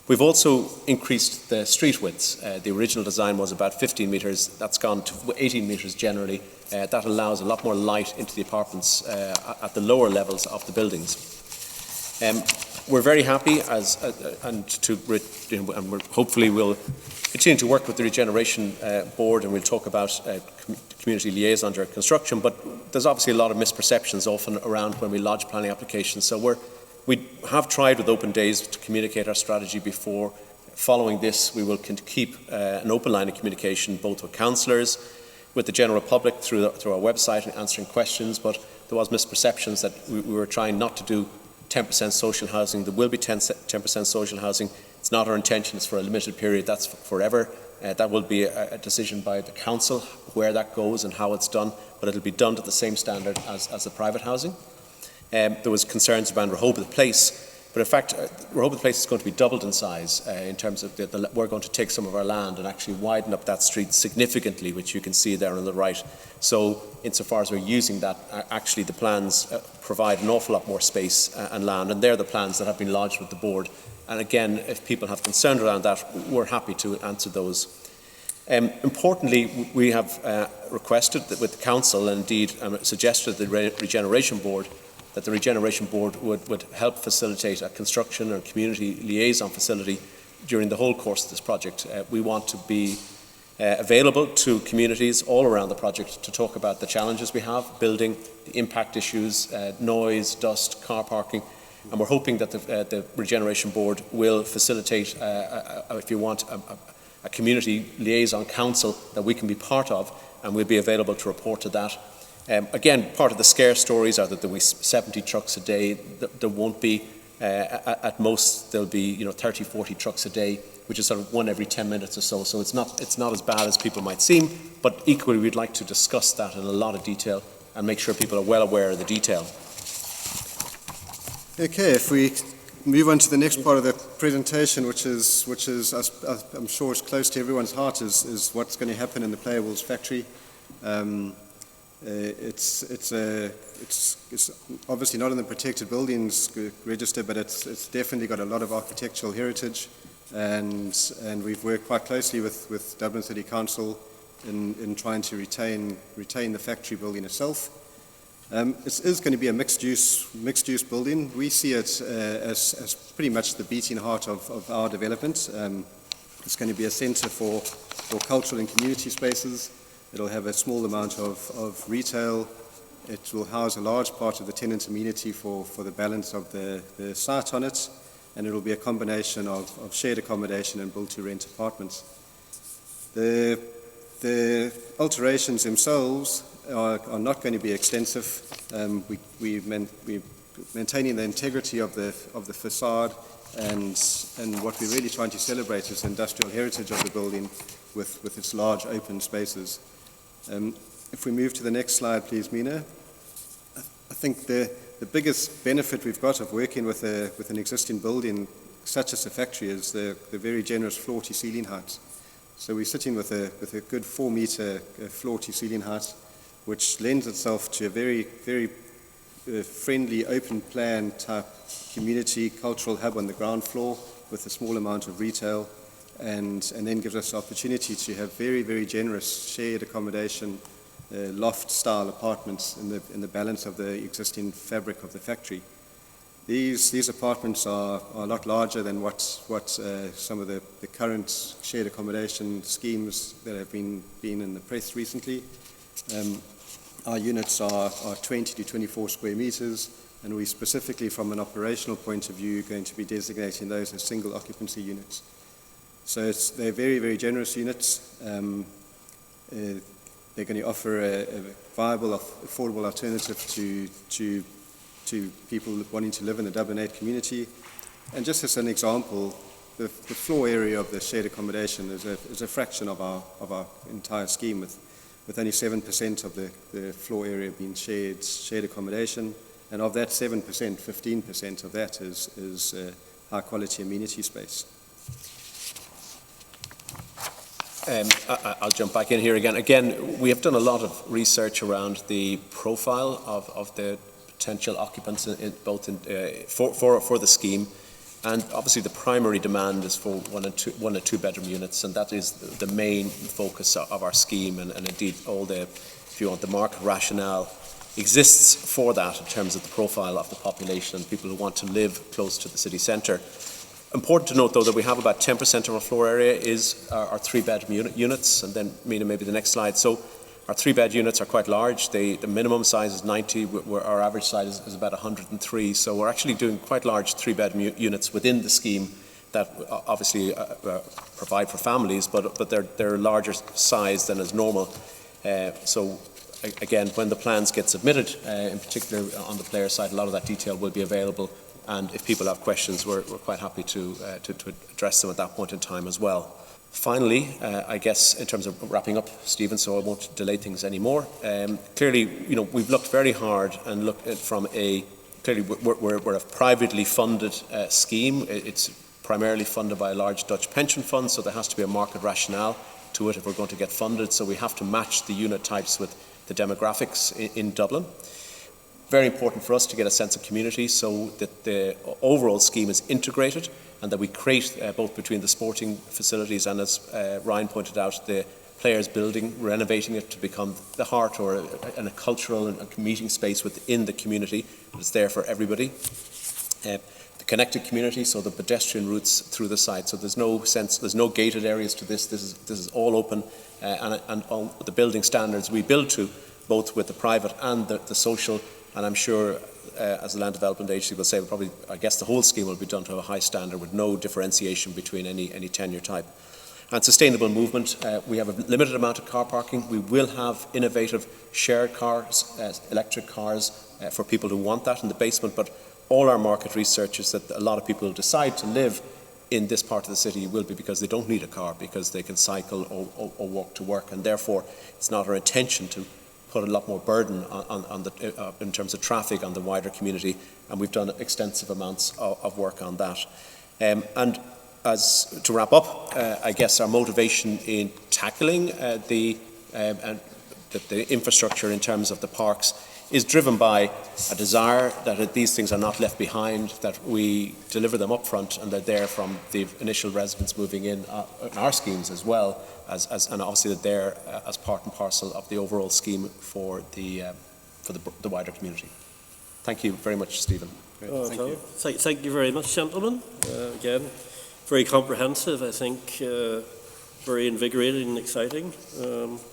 We've also increased the street widths. The original design was about 15 metres. That's gone to 18 metres generally. That allows a lot more light into the apartments at the lower levels of the buildings. We're very happy and we're hopefully will continue to work with the Regeneration Board, and we'll talk about community liaison under construction, but there's obviously a lot of misperceptions often around when we lodge planning applications. So we have tried with open days to communicate our strategy before. Following this, we will keep an open line of communication both with councillors, with the general public through our website and answering questions, but there was misperceptions that we were trying not to do 10% social housing. There will be 10% social housing. It's not our intention. It's for a limited period. That's forever. That will be a decision by the council where that goes and how it's done, but it'll be done to the same standard as the private housing. There was concerns around Rehoboth Place, but in fact Rehoboth Place is going to be doubled in size in terms of we're going to take some of our land and actually widen up that street significantly, which you can see there on the right. So insofar as we're using that, actually the plans provide an awful lot more space and land, and they're the plans that have been lodged with the board. And again, if people have concern around that, we're happy to answer those. Importantly, we have requested that with the council, and indeed suggested the Regeneration Board, that the Regeneration Board would help facilitate a construction or community liaison facility during the whole course of this project. We want to be available to communities all around the project to talk about the challenges we have, building, the impact issues, noise, dust, car parking, and we're hoping that the Regeneration Board will facilitate, if you want, a community liaison council that we can be part of, and we'll be available to report to that. Again, part of the scare stories are that there will be 70 trucks a day. There won't be. At most, there'll be 30, 40 trucks a day, which is sort of one every 10 minutes or so. So it's not as bad as people might seem, but equally we'd like to discuss that in a lot of detail and make sure people are well aware of the detail. Okay, if we move on to the next part of the presentation, which is I'm sure is close to everyone's heart, is what's going to happen in the Playables factory. It's obviously not in the protected buildings register, but it's definitely got a lot of architectural heritage, and we've worked quite closely with Dublin City Council in trying to retain the factory building itself. It is going to be a mixed use building. We see it as pretty much the beating heart of our development. It's going to be a centre for cultural and community spaces. It'll have a small amount of retail. It will house a large part of the tenant amenity for the balance of the site on it, and it will be a combination of shared accommodation and build-to-rent apartments. The alterations themselves are not going to be extensive. We're maintaining the integrity of the facade, and what we're really trying to celebrate is the industrial heritage of the building with its large open spaces. If we move to the next slide, please, Mina. I think the biggest benefit we've got of working with an existing building such as a factory is the very generous floor-to-ceiling height. So we're sitting with a good 4-metre floor-to-ceiling height, which lends itself to a very, very friendly, open-plan type community cultural hub on the ground floor with a small amount of retail. And then gives us the opportunity to have very, very generous shared accommodation, loft-style apartments in the balance of the existing fabric of the factory. These apartments are a lot larger than what some of the current shared accommodation schemes that have been in the press recently. Our units are 20 to 24 square meters, and we specifically, from an operational point of view, going to be designating those as single occupancy units. So they're very, very generous units. They're going to offer a viable, affordable alternative to people wanting to live in the Dublin 8 community. And just as an example, the floor area of the shared accommodation is a fraction of our entire scheme, with only 7% of the floor area being shared accommodation. And of that 7%, 15% of that is high quality amenity space. I'll jump back in here again. Again, we have done a lot of research around the profile of the potential occupants for the scheme, and obviously the primary demand is for one and two bedroom units, and that is the main focus of our scheme, and indeed all the, if you want, the market rationale exists for that in terms of the profile of the population and people who want to live close to the city centre. Important to note, though, that we have about 10% of our floor area is our three-bedroom units, and then Mina, maybe the next slide. So our three-bed units are quite large. The minimum size is 90, where our average size is about 103. So we're actually doing quite large three-bedroom units within the scheme that obviously provide for families, but they're larger size than is normal. So again, when the plans get submitted, in particular on the player side, a lot of that detail will be available. And if people have questions, we're quite happy to address them at that point in time as well. Finally, I guess in terms of wrapping up, Stephen, so I won't delay things anymore. Clearly, we've looked very hard and looked at clearly we're a privately funded scheme. It's primarily funded by a large Dutch pension fund, so there has to be a market rationale to it if we're going to get funded. So we have to match the unit types with the demographics in Dublin. Very important for us to get a sense of community so that the overall scheme is integrated and that we create both between the sporting facilities and, as Ryan pointed out, the players' building, renovating it to become the heart or a cultural and a meeting space within the community that's there for everybody. The connected community, so the pedestrian routes through the site. So there's no gated areas to this. This is all open, and all the building standards we build to, both with the private and the social. And I'm sure, as the Land Development Agency will say, I guess the whole scheme will be done to a high standard with no differentiation between any tenure type. And sustainable movement, we have a limited amount of car parking. We will have innovative shared cars, electric cars, for people who want that in the basement. But all our market research is that a lot of people who decide to live in this part of the city will be because they don't need a car, because they can cycle or walk to work. And therefore, it's not our intention to put a lot more burden in terms of traffic on the wider community, and we've done extensive amounts of work on that. And to wrap up, I guess our motivation in tackling the infrastructure in terms of the parks is driven by a desire that these things are not left behind, that we deliver them up front and they're there from the initial residents moving in our schemes as well, and obviously that they're as part and parcel of the overall scheme for the wider community. Thank you very much, Stephen. Thank you very much, gentlemen. Again, very comprehensive, I think, very invigorating and exciting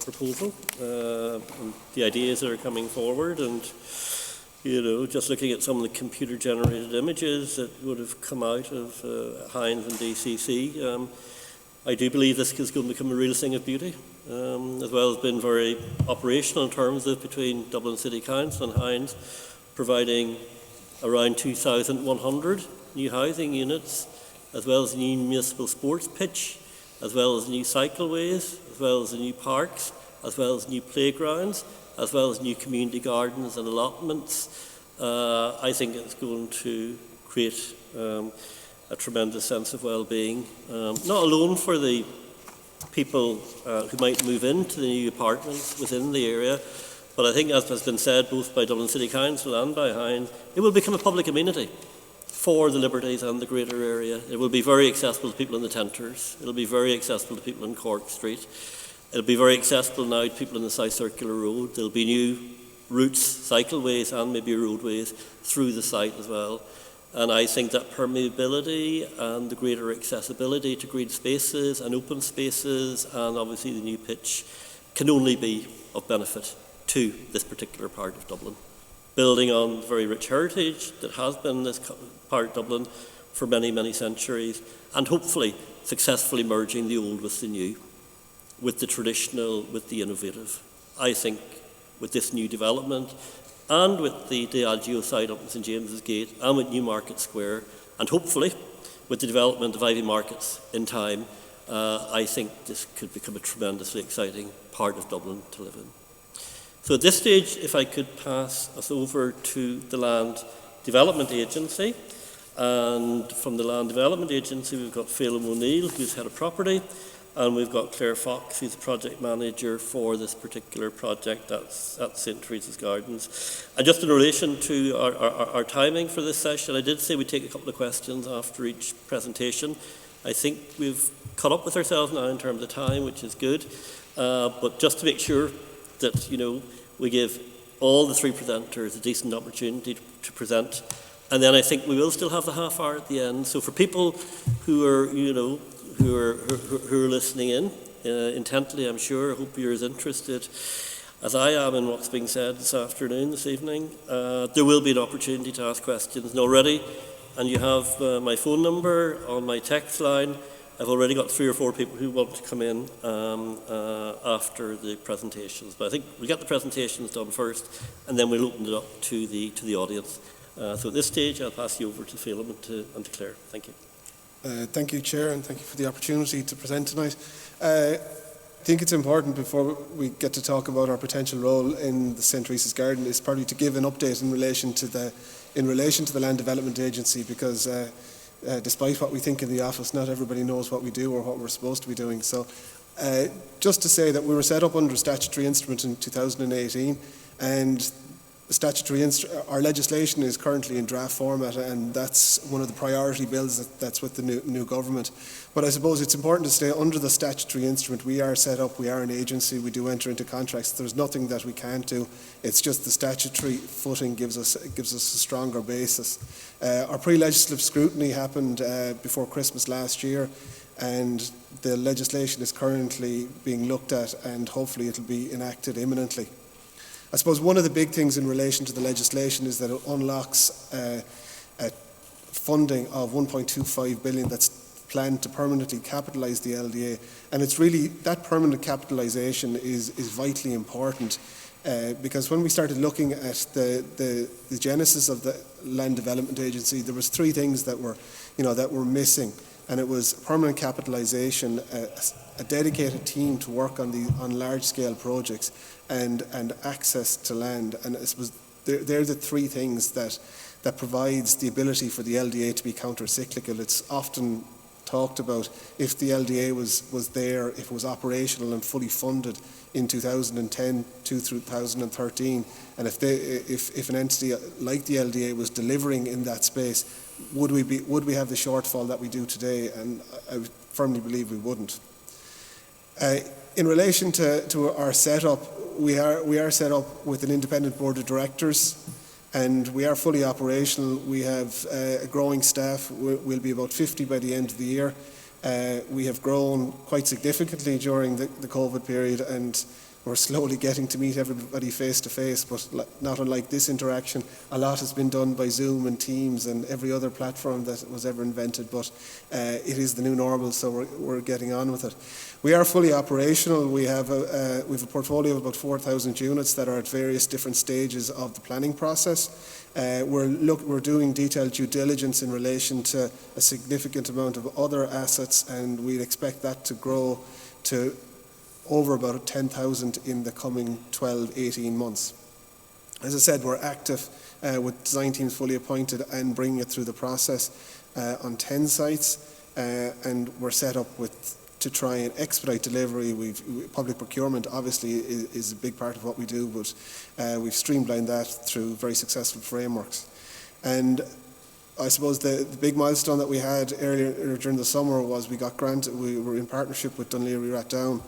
proposal. And the ideas that are coming forward, and just looking at some of the computer-generated images that would have come out of Hines and DCC, I do believe this is going to become a real thing of beauty, as well as being very operational in terms of between Dublin City Council and Hines providing around 2,100 new housing units, as well as a new municipal sports pitch, as well as new cycleways, as well as new parks, as well as new playgrounds, as well as new community gardens and allotments. I think it's going to create a tremendous sense of well-being, not alone for the people who might move into the new apartments within the area, but I think, as has been said both by Dublin City Council and by Hines, it will become a public amenity for the Liberties and the greater area. It will be very accessible to people in the Tenters. It will be very accessible to people in Cork Street. It will be very accessible now to people in the South Circular Road. There will be new routes, cycleways and maybe roadways through the site as well. And I think that permeability and the greater accessibility to green spaces and open spaces, and obviously the new pitch, can only be of benefit to this particular part of Dublin, building on very rich heritage that has been this part of Dublin for many, many centuries, and hopefully successfully merging the old with the new, with the traditional, with the innovative. I think with this new development, and with the Diageo site up in St James's Gate, and with Newmarket Square, and hopefully with the development of Ivy Markets in time, I think this could become a tremendously exciting part of Dublin to live in. So at this stage, if I could pass us over to the Land Development Agency, and from the Land Development Agency we've got Phelan O'Neill, who's Head of Property, and we've got Claire Fox, who's the Project Manager for this particular project at St Teresa's Gardens. And just in relation to our timing for this session, I did say we'd take a couple of questions after each presentation. I think we've caught up with ourselves now in terms of time, which is good, but just to make sure that we give all the three presenters a decent opportunity to present. And then I think we will still have the half hour at the end. So for people who are, who are listening in intently, I'm sure, I hope you're as interested as I am in what's being said this evening. There will be an opportunity to ask questions. And already, and you have my phone number on my text line, I've already got 3 or 4 people who want to come in after the presentations. But I think we'll get the presentations done first, and then we'll open it up to the audience. So at this stage, I'll pass you over to Phelim and to Claire. Thank you. Thank you, Chair, and thank you for the opportunity to present tonight. I think it's important, before we get to talk about our potential role in the St. Teresa's Garden, is probably to give an update in relation to the Land Development Agency, because despite what we think in the office, not everybody knows what we do or what we're supposed to be doing. So just to say that we were set up under a statutory instrument in 2018, and our legislation is currently in draft format, and that's one of the priority bills that's with the new government. But I suppose it's important to stay under the statutory instrument. We are set up, we are an agency, we do enter into contracts. There's nothing that we can't do. It's just the statutory footing gives us a stronger basis. Our pre-legislative scrutiny happened before Christmas last year, and the legislation is currently being looked at, and hopefully it'll be enacted imminently. I suppose one of the big things in relation to the legislation is that it unlocks a funding of 1.25 billion that's planned to permanently capitalise the LDA, and it's really that permanent capitalisation is vitally important, because when we started looking at the genesis of the Land Development Agency, there was 3 things that were missing, and it was permanent capitalisation, a dedicated team to work on large scale projects, and access to land. And it was they're the 3 things that provides the ability for the LDA to be counter-cyclical. It's often talked about, if the LDA was there, if it was operational and fully funded in 2010 to 2013, and if an entity like the LDA was delivering in that space, would we have the shortfall that we do today? And I firmly believe we wouldn't. In relation to our setup, we are set up with an independent board of directors, and we are fully operational. We have a growing staff. We'll be about 50 by the end of the year. We have grown quite significantly during the COVID period, and we're slowly getting to meet everybody face to face, but not unlike this interaction, a lot has been done by Zoom and Teams and every other platform that was ever invented, but it is the new normal, so we're getting on with it. We are fully operational. We have a portfolio of about 4,000 units that are at various different stages of the planning process. We're doing detailed due diligence in relation to a significant amount of other assets, and we'd expect that to grow to over about 10,000 in the coming 12-18 months. As I said, we're active with design teams fully appointed and bringing it through the process on 10 sites, and we're set up to try and expedite delivery. Public procurement obviously is a big part of what we do, but we've streamlined that through very successful frameworks. And I suppose the big milestone that we had earlier during the summer was we got granted. We were in partnership with Dunleary Rathdown.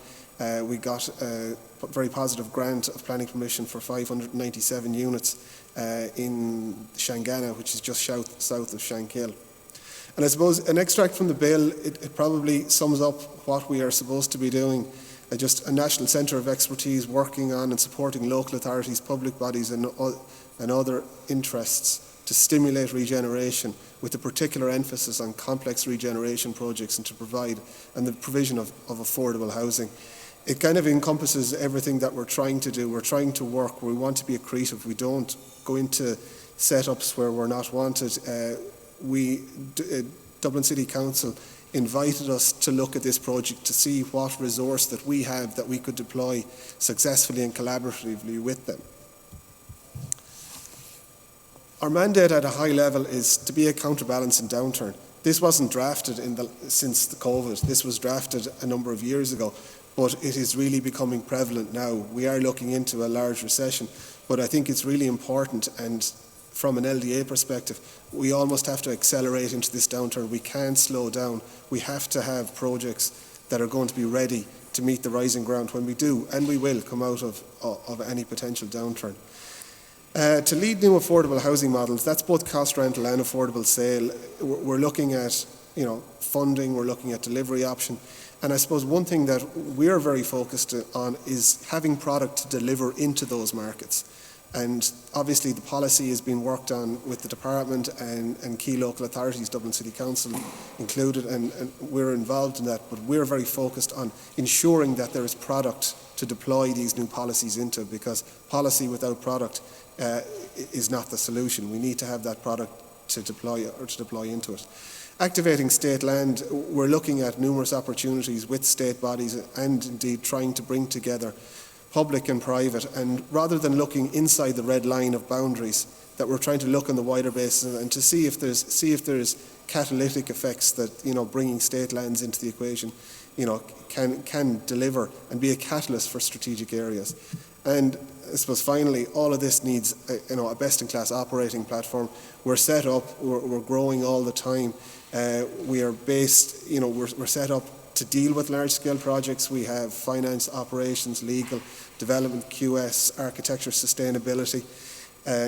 We got a very positive grant of planning permission for 597 units in Shangana, which is just south of Shankill. And I suppose an extract from the bill, it probably sums up what we are supposed to be doing. Just a national centre of expertise working on and supporting local authorities, public bodies and other interests to stimulate regeneration, with a particular emphasis on complex regeneration projects and the provision of affordable housing. It kind of encompasses everything that we're trying to do. We're trying to work. We want to be accretive. We don't go into setups where we're not wanted. Dublin City Council invited us to look at this project to see what resource that we have that we could deploy successfully and collaboratively with them. Our mandate at a high level is to be a counterbalance in downturn. This wasn't drafted since the COVID. This was drafted a number of years ago, but it is really becoming prevalent now. We are looking into a large recession, but I think it's really important, and from an LDA perspective, we almost have to accelerate into this downturn. We can't slow down. We have to have projects that are going to be ready to meet the rising ground when we do, and we will come out of any potential downturn. To lead new affordable housing models, that's both cost rental and affordable sale. We're looking at, funding, we're looking at delivery option. And I suppose one thing that we're very focused on is having product to deliver into those markets. And obviously the policy is being worked on with the department and key local authorities, Dublin City Council included, and we're involved in that. But we're very focused on ensuring that there is product to deploy these new policies into, because policy without product is not the solution. We need to have that product to deploy into it. Activating state land, we're looking at numerous opportunities with state bodies and indeed trying to bring together public and private, and rather than looking inside the red line of boundaries, that we're trying to look on the wider basis and to see if there's catalytic effects that bringing state lands into the equation can deliver and be a catalyst for strategic areas. And I suppose finally, all of this needs a best-in-class operating platform. We're set up, we're growing all the time. We are based, we're set up to deal with large-scale projects. We have finance, operations, legal, development, QS, architecture, sustainability,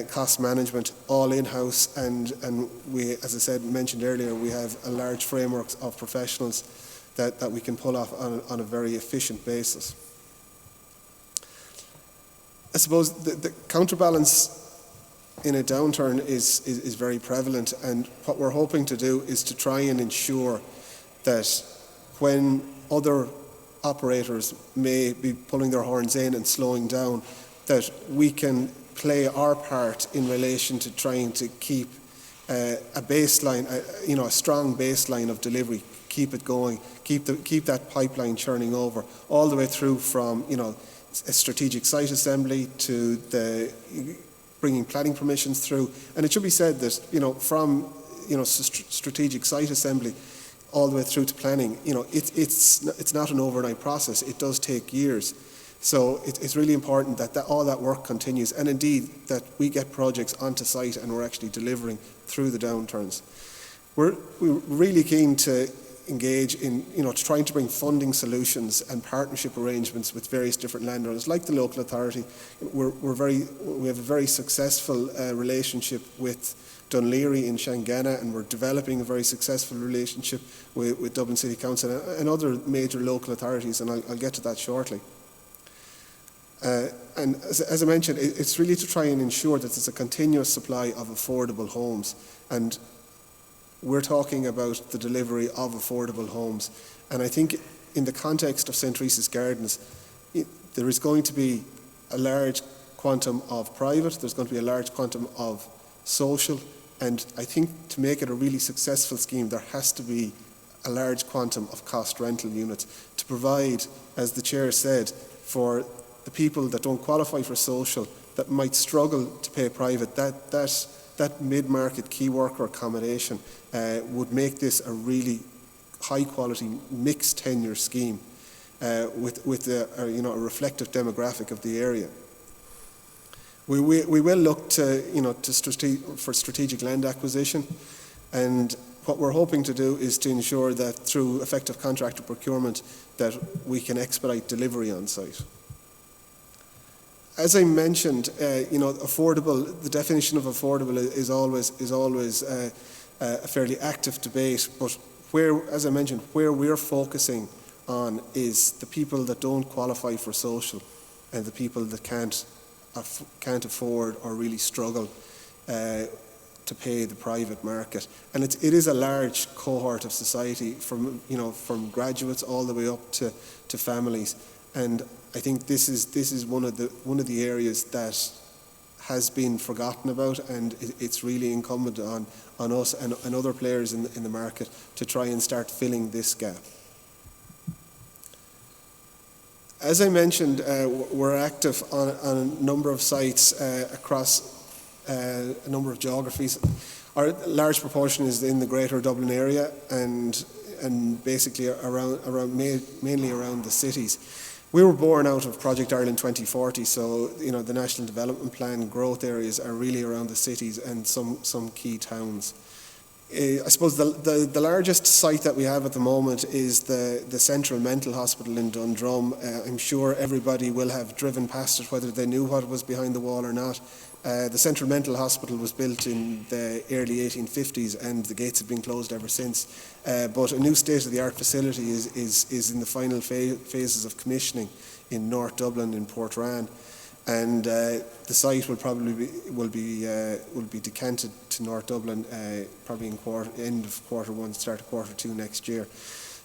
cost management, all in-house, and we, as I said, mentioned earlier, we have a large framework of professionals that we can pull off on a very efficient basis. I suppose the counterbalance in a downturn is very prevalent, and what we're hoping to do is to try and ensure that when other operators may be pulling their horns in and slowing down, that we can play our part in relation to trying to keep a baseline, a strong baseline of delivery, keep it going, keep that pipeline churning over, all the way through from a strategic site assembly to the bringing planning permissions through. And it should be said that from strategic site assembly all the way through to planning, it's not an overnight process. It does take years. So it's really important that all that work continues, and indeed that we get projects onto site and we're actually delivering through the downturns. We're really keen to engage in trying to bring funding solutions and partnership arrangements with various different landowners, like the local authority. We have a very successful relationship with Dunleary in Shangana, and we're developing a very successful relationship with Dublin City Council and other major local authorities, and I'll get to that shortly. And as I mentioned, it's really to try and ensure that there's a continuous supply of affordable homes, and we're talking about the delivery of affordable homes. And I think in the context of St. Teresa's Gardens, there is going to be a large quantum of private, there's going to be a large quantum of social, and I think to make it a really successful scheme, there has to be a large quantum of cost rental units to provide, as the Chair said, for the people that don't qualify for social, that might struggle to pay private, that mid-market key worker accommodation would make this a really high-quality mixed tenure scheme with a reflective demographic of the area. We will look for strategic land acquisition, and what we're hoping to do is to ensure that through effective contractor procurement that we can expedite delivery on site. As I mentioned, affordable. The definition of affordable is always a fairly active debate. But as I mentioned, where we're focusing on is the people that don't qualify for social, and the people that can't afford or really struggle to pay the private market. And it is a large cohort of society, from graduates all the way up to families. And I think this is one of the areas that has been forgotten about, and it's really incumbent on us and other players in the market to try and start filling this gap. As I mentioned, we're active on a number of sites across a number of geographies. Our large proportion is in the Greater Dublin area and basically mainly around the cities. We were born out of Project Ireland 2040, so the National Development Plan growth areas are really around the cities and some key towns. I suppose the largest site that we have at the moment is the Central Mental Hospital in Dundrum. I'm sure everybody will have driven past it, whether they knew what was behind the wall or not. The Central Mental Hospital was built in the early 1850s and the gates have been closed ever since. But a new state-of-the-art facility is in the final phases of commissioning in North Dublin in Portrane. And the site will probably be decanted to North Dublin probably in end of Q1, start of Q2 next year.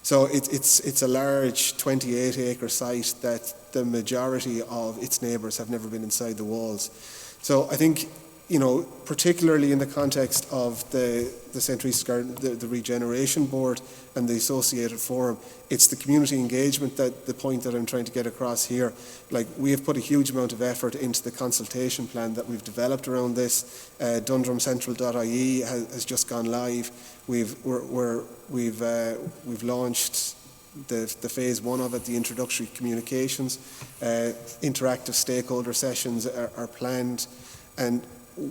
So it's a large 28-acre site that the majority of its neighbours have never been inside the walls. So I think, particularly in the context of the St. Teresa's Garden, the Regeneration Board and the associated forum, it's the community engagement that the point that I'm trying to get across here. Like, we have put a huge amount of effort into the consultation plan that we've developed around this. DundrumCentral.ie has just gone live. We've launched the phase 1 of it, the introductory communications. Interactive stakeholder sessions are planned, and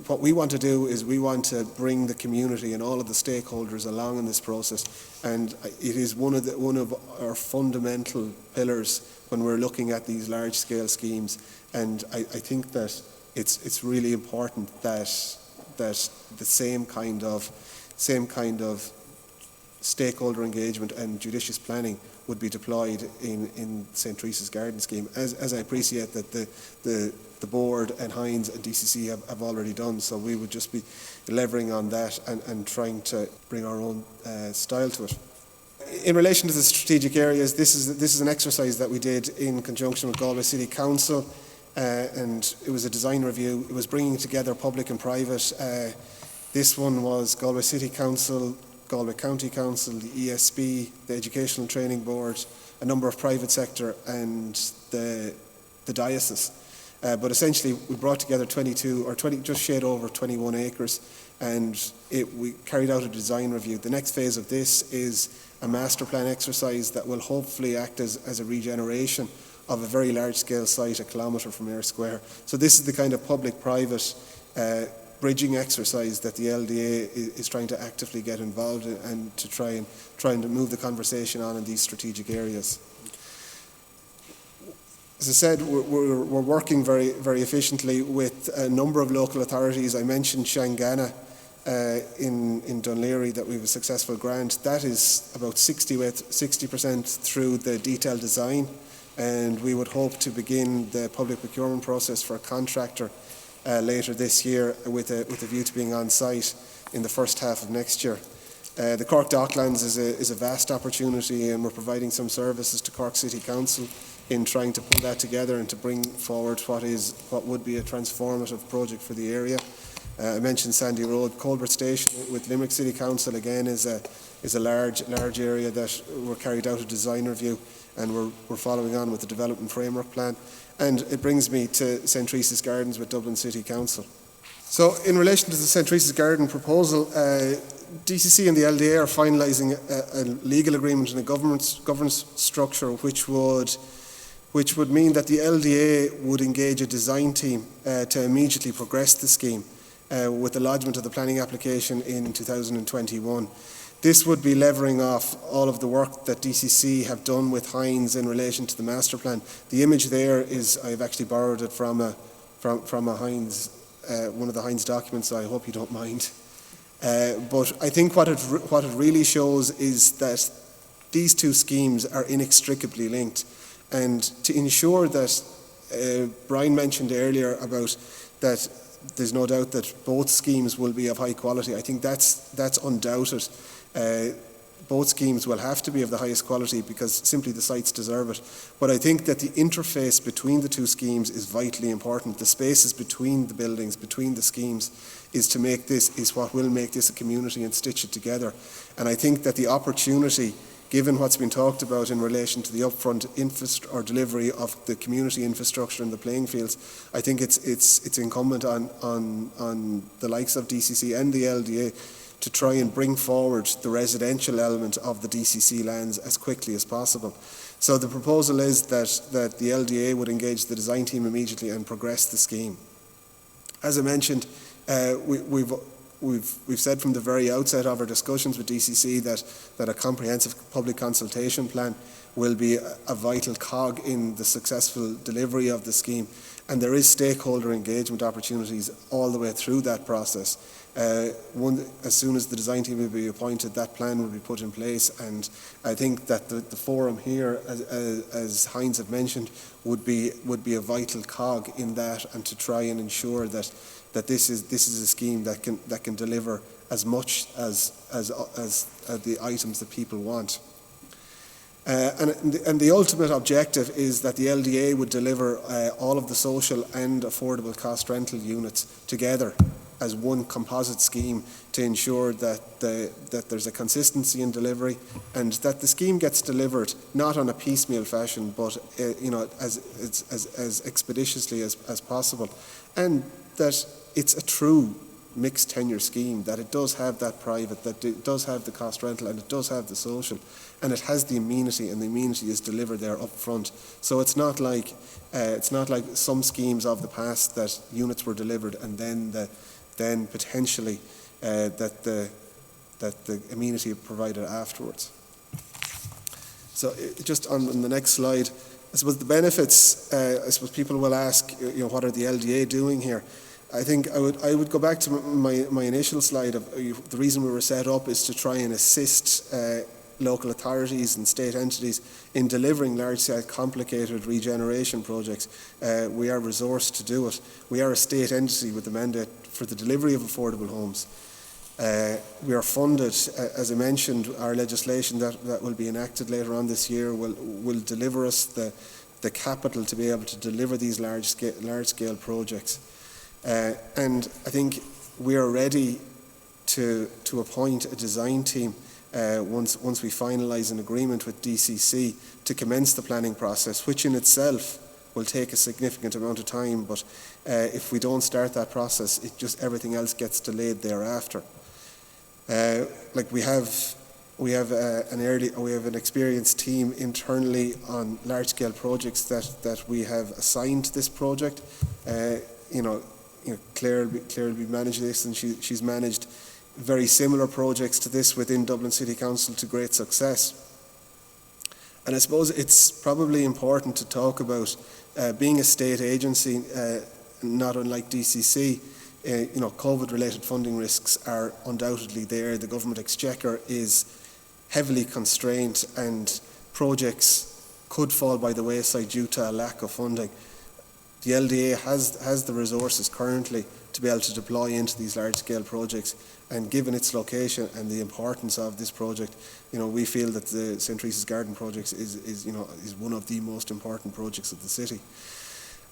what we want to do is we want to bring the community and all of the stakeholders along in this process, and it is one of our fundamental pillars when we're looking at these large-scale schemes. And I think that it's really important that the same kind of stakeholder engagement and judicious planning would be deployed in St. Teresa's Garden scheme, as I appreciate that the board and Hines and DCC have already done. So we would just be leveraging on that and trying to bring our own style to it. In relation to the strategic areas, this is an exercise that we did in conjunction with Galway City Council, and it was a design review. It was bringing together public and private. This one was Galway City Council, Galway County Council, the ESB, the Educational Training Board, a number of private sector, and the diocese. But essentially, we brought together just shade over 21 acres, and we carried out a design review. The next phase of this is a master plan exercise that will hopefully act as a regeneration of a very large-scale site, a kilometre from Eyre Square. So this is the kind of public-private bridging exercise that the LDA is trying to actively get involved in, and to trying to move the conversation on in these strategic areas. As I said, we're working very, very efficiently with a number of local authorities. I mentioned Shangana in Dunleary, that we have a successful grant. That is about 60% through the detailed design, and we would hope to begin the public procurement process for a contractor later this year, with a view to being on site in the first half of next year. The Cork Docklands is a vast opportunity, and we're providing some services to Cork City Council in trying to pull that together and to bring forward what would be a transformative project for the area. I mentioned Sandy Road. Colbert Station with Limerick City Council again is a large area that we're carried out a design review, and we're following on with the development framework plan. And it brings me to St. Teresa's Gardens with Dublin City Council. So in relation to the St. Teresa's Garden proposal, DCC and the LDA are finalising a legal agreement and a governance structure which would mean that the LDA would engage a design team to immediately progress the scheme with the lodgement of the planning application in 2021. This would be levering off all of the work that DCC have done with Hines in relation to the master plan. The image there is, I've actually borrowed it from a Hines, one of the Hines documents, so I hope you don't mind. But I think what it really shows is that these two schemes are inextricably linked. And to ensure that, Brian mentioned earlier about that there's no doubt that both schemes will be of high quality. I think that's undoubted. Both schemes will have to be of the highest quality because simply the sites deserve it. But I think that the interface between the two schemes is vitally important. The spaces between the buildings, between the schemes, is what will make this a community and stitch it together. And I think that the opportunity, given what's been talked about in relation to the upfront delivery of the community infrastructure and the playing fields, I think it's incumbent on the likes of DCC and the LDA to try and bring forward the residential element of the DCC lands as quickly as possible. So the proposal is that the LDA would engage the design team immediately and progress the scheme. As I mentioned, we've we've said from the very outset of our discussions with DCC that a comprehensive public consultation plan will be a vital cog in the successful delivery of the scheme, and there is stakeholder engagement opportunities all the way through that process. As soon as the design team will be appointed, that plan will be put in place, and I think that the forum here, as Hines have mentioned, would be a vital cog in that, and to try and ensure that this is a scheme that can deliver as much as the items that people want. And the ultimate objective is that the LDA would deliver all of the social and affordable cost rental units together as one composite scheme to ensure that there's a consistency in delivery, and that the scheme gets delivered not on a piecemeal fashion, but as expeditiously as possible, and that it's a true mixed tenure scheme, that it does have that private, that it does have the cost rental, and it does have the social, and it has the amenity, and the amenity is delivered there up front. So it's not like some schemes of the past that units were delivered and then potentially that the amenity provided afterwards. So just on the next slide, I suppose the benefits. I suppose people will ask, what are the LDA doing here? I think I would go back to my initial slide of the reason we were set up is to try and assist local authorities and state entities in delivering large-scale complicated regeneration projects. We are resourced to do it. We are a state entity with the mandate for the delivery of affordable homes. We are funded, as I mentioned, our legislation that will be enacted later on this year will deliver us the capital to be able to deliver these large-scale projects. And I think we are ready to appoint a design team once we finalise an agreement with DCC to commence the planning process, which in itself will take a significant amount of time. But if we don't start that process, everything else gets delayed thereafter. We have an experienced team internally on large-scale projects that we have assigned this project. Claire will be managing this, and she's managed very similar projects to this within Dublin City Council to great success. And I suppose it's probably important to talk about being a state agency, not unlike DCC. COVID-related funding risks are undoubtedly there. The government exchequer is heavily constrained, and projects could fall by the wayside due to a lack of funding. The LDA has the resources currently to be able to deploy into these large-scale projects, and given its location and the importance of this project, we feel that the St. Teresa's Garden project is one of the most important projects of the city.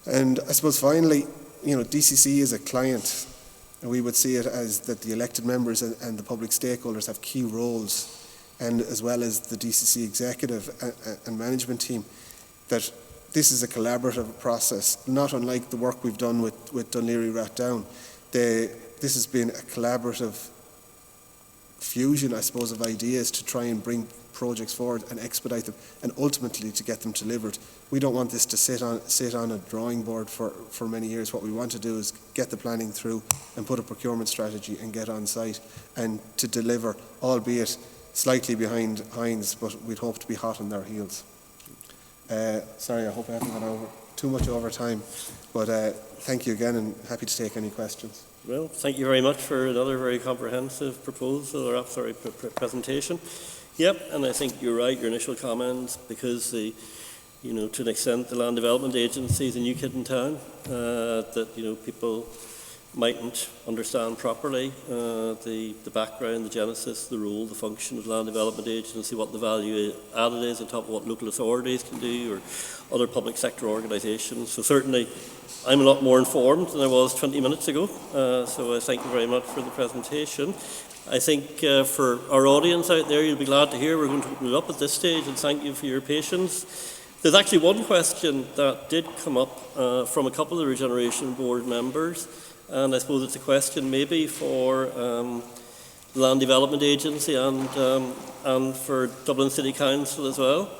And I suppose finally, DCC is a client, and we would see it as that the elected members and the public stakeholders have key roles, and as well as the DCC executive and management team, that this is a collaborative process, not unlike the work we've done with Dunleary Rathdown. This has been a collaborative fusion, I suppose, of ideas to try and bring projects forward and expedite them, and ultimately to get them delivered. We don't want this to sit on a drawing board for many years. What we want to do is get the planning through and put a procurement strategy and get on site and to deliver, albeit slightly behind Hines, but we'd hope to be hot on their heels. Sorry, I hope I haven't gone too much over time, but thank you again, and happy to take any questions. Well, thank you very much for another very comprehensive proposal, or presentation. Yep, and I think you're right, your initial comments, because to an extent, the Land Development Agency is a new kid in town, that, people mightn't understand properly the background, the genesis, the role, the function of the Land Development Agency, what the value added is on top of what local authorities can do or other public sector organisations. So certainly I'm a lot more informed than I was 20 minutes ago, so I thank you very much for the presentation. I think for our audience out there, you'll be glad to hear we're going to open it up at this stage, and thank you for your patience. There's actually one question that did come up from a couple of the Regeneration Board members, and I suppose it's a question maybe for the Land Development Agency and for Dublin City Council as well.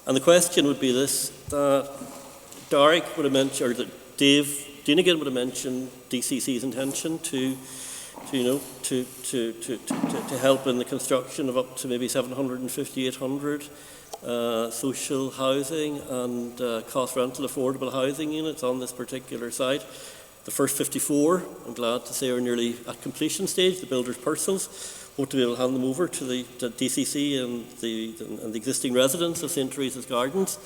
And the question would be this, that Derek would have mentioned, or that Dave Deanigan would have mentioned DCC's intention to to help in the construction of up to maybe 750, 800 social housing and cost rental affordable housing units on this particular site. The first 54, I'm glad to say, are nearly at completion stage, the builders' parcels. Hope to be able to hand them over to the DCC and the existing residents of St Teresa's Gardens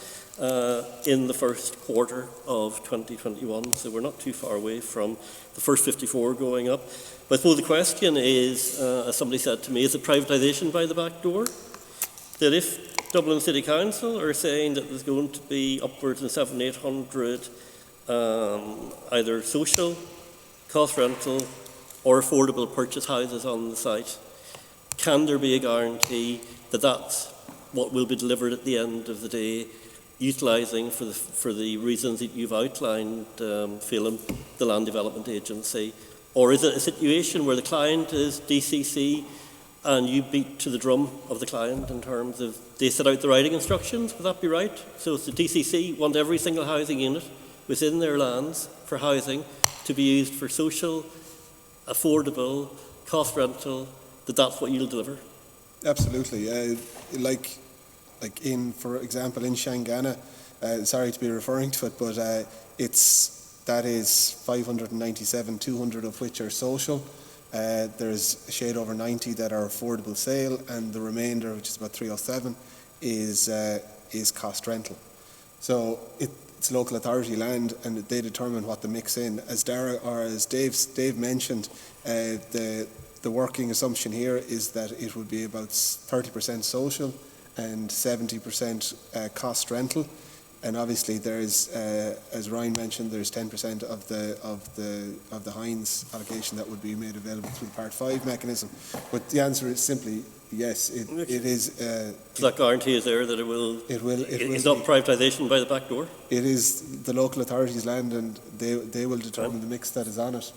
in the first quarter of 2021. So we're not too far away from the first 54 going up. But I suppose the question is, as somebody said to me, is it privatisation by the back door? That if Dublin City Council are saying that there's going to be upwards of 700-800 either social, cost rental or affordable purchase houses on the site, can there be a guarantee that that's what will be delivered at the end of the day, utilising for the reasons that you've outlined, Phelim, the Land Development Agency? Or is it a situation where the client is DCC and you beat to the drum of the client in terms of they set out the writing instructions? Would that be right? So the DCC want every single housing unit within their lands for housing to be used for social, affordable, cost rental, that's what you'll deliver? Absolutely. Like for example, in Shangana, sorry to be referring to it, but that is 597, 200 of which are social. There's a shade over 90 that are affordable sale, and the remainder, which is about 307, is cost rental. So it's local authority land, and they determine what the mix in. As Dave mentioned, the working assumption here is that it would be about 30% social and 70% cost rental. And obviously, there's, as Ryan mentioned, there's 10% of the Hines allocation that would be made available through the Part 5 mechanism. But the answer is simply yes. It is. So that guarantee is there that it will. It's not privatisation by the back door. It is the local authorities' land, and they will determine the mix that is on it.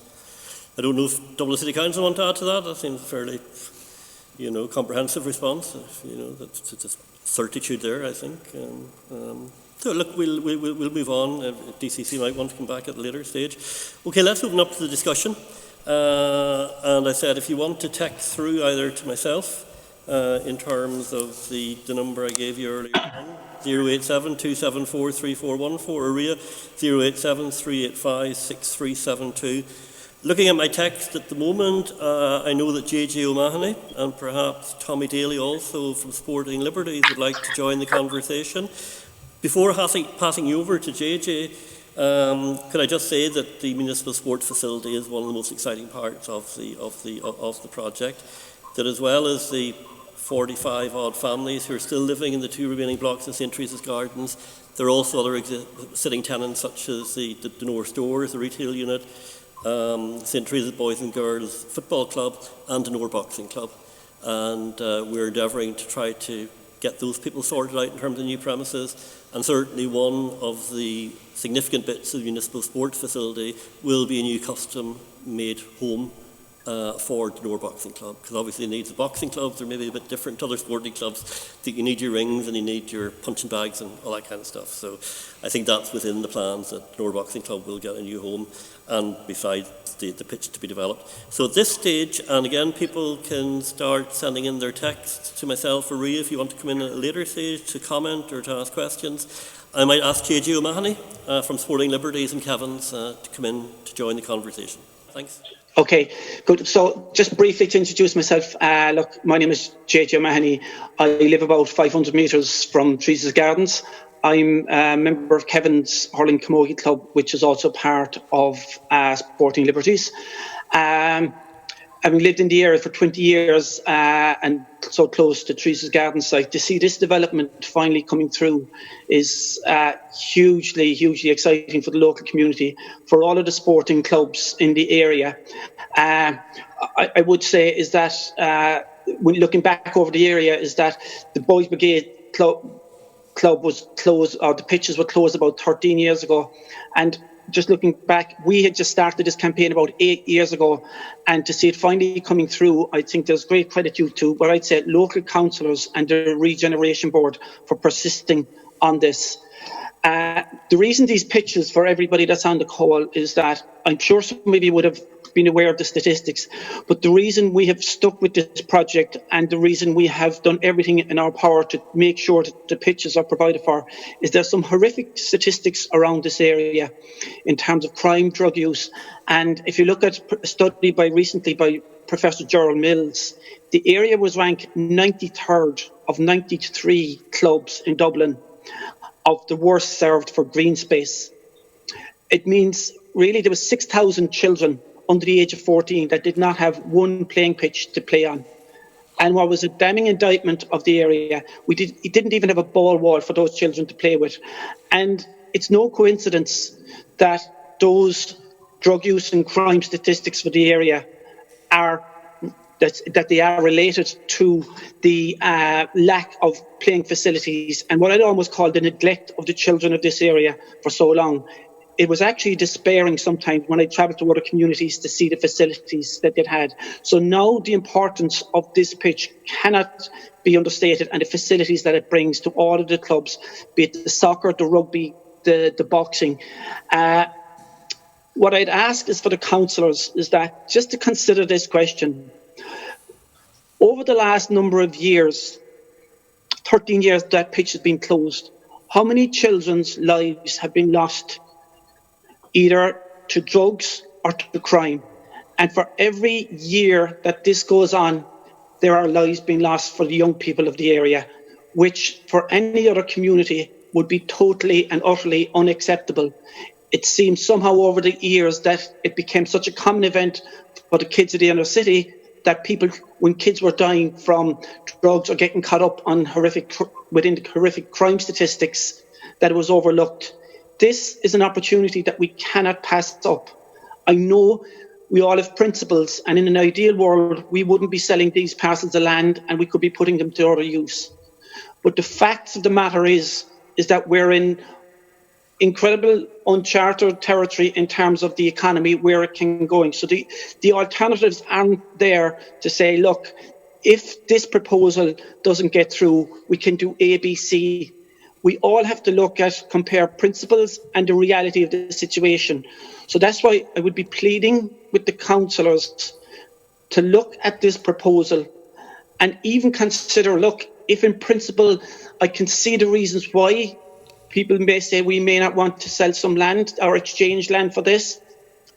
I don't know if Dublin City Council want to add to that. That seems a fairly, comprehensive response. That's a certitude there, I think. So look, we'll move on. DCC might want to come back at a later stage. Okay, let's open up to the discussion. And I said, if you want to text through either to myself in terms of the number I gave you earlier on, 087-274-3414, or Ria, 087-385-6372. Looking at my text at the moment, I know that JJ O'Mahony and perhaps Tommy Daly also from Sporting Liberties would like to join the conversation. Before passing you over to JJ, could I just say that the municipal sports facility is one of the most exciting parts of the project. That as well as the 45 odd families who are still living in the two remaining blocks of St Teresa's Gardens, there are also other sitting tenants such as the North Stores, the retail unit, St Teresa's Boys and Girls Football Club and the Nor Boxing Club. And we're endeavouring to try to get those people sorted out in terms of new premises. And certainly one of the significant bits of the municipal sports facility will be a new custom-made home for the Nor Boxing Club, because obviously the needs of boxing clubs are maybe a bit different to other sporting clubs, that you need your rings and you need your punching bags and all that kind of stuff. So I think that's within the plans, that Nor Boxing Club will get a new home, and besides the pitch to be developed. So at this stage, and again, people can start sending in their texts to myself or Ria if you want to come in at a later stage to comment or to ask questions. I might ask JJ O'Mahony from Sporting Liberties and Kevin's to come in to join the conversation. Thanks. Okay, good. So just briefly to introduce myself, look, my name is JJ O'Mahony. I live about 500 metres from Teresa's Gardens. I'm a member of Kevin's Hurling Camogie Club, which is also part of Sporting Liberties. Having lived in the area for 20 years and so close to Teresa's Gardens site, to see this development finally coming through is hugely, hugely exciting for the local community, for all of the sporting clubs in the area. I would say is that, when looking back over the area, is that the Boys Brigade club was closed, or the pitches were closed about 13 years ago. And just looking back, we had just started this campaign about 8 years ago, and to see it finally coming through, I think there's great credit due to what I'd say local councillors and the Regeneration Board for persisting on this. The reason these pitches, for everybody that's on the call, is that I'm sure some of you would have been aware of the statistics. But the reason we have stuck with this project and the reason we have done everything in our power to make sure that the pitches are provided for is there's some horrific statistics around this area in terms of crime, drug use. And if you look at a study recently by Professor Gerald Mills, the area was ranked 93rd of 93 clubs in Dublin of the worst served for green space. It means really there was 6,000 children under the age of 14 that did not have one playing pitch to play on. And what was a damning indictment of the area, it didn't even have a ball wall for those children to play with. And it's no coincidence that those drug use and crime statistics for the area are that they are related to the lack of playing facilities and what I'd almost call the neglect of the children of this area for so long. It was actually despairing sometimes when I travelled to other communities to see the facilities that they'd had. So now the importance of this pitch cannot be understated, and the facilities that it brings to all of the clubs, be it the soccer, the rugby, the boxing. What I'd ask is for the councillors is that just to consider this question. Over the last number of years, 13 years that pitch has been closed, how many children's lives have been lost either to drugs or to crime? And for every year that this goes on, there are lives being lost for the young people of the area, which for any other community would be totally and utterly unacceptable. It seems somehow over the years that it became such a common event for the kids of the inner city that people, when kids were dying from drugs or getting caught up on within the horrific crime statistics, that it was overlooked. This is an opportunity that we cannot pass up. I know we all have principles, and in an ideal world, we wouldn't be selling these parcels of land and we could be putting them to other use. But the facts of the matter is that we're in incredible uncharted territory in terms of the economy, where it can go. So the alternatives aren't there to say, look, if this proposal doesn't get through, we can do A, B, C. We all have to compare principles and the reality of the situation. So that's why I would be pleading with the councillors to look at this proposal and even consider, look, if in principle I can see the reasons why people may say we may not want to sell some land or exchange land for this,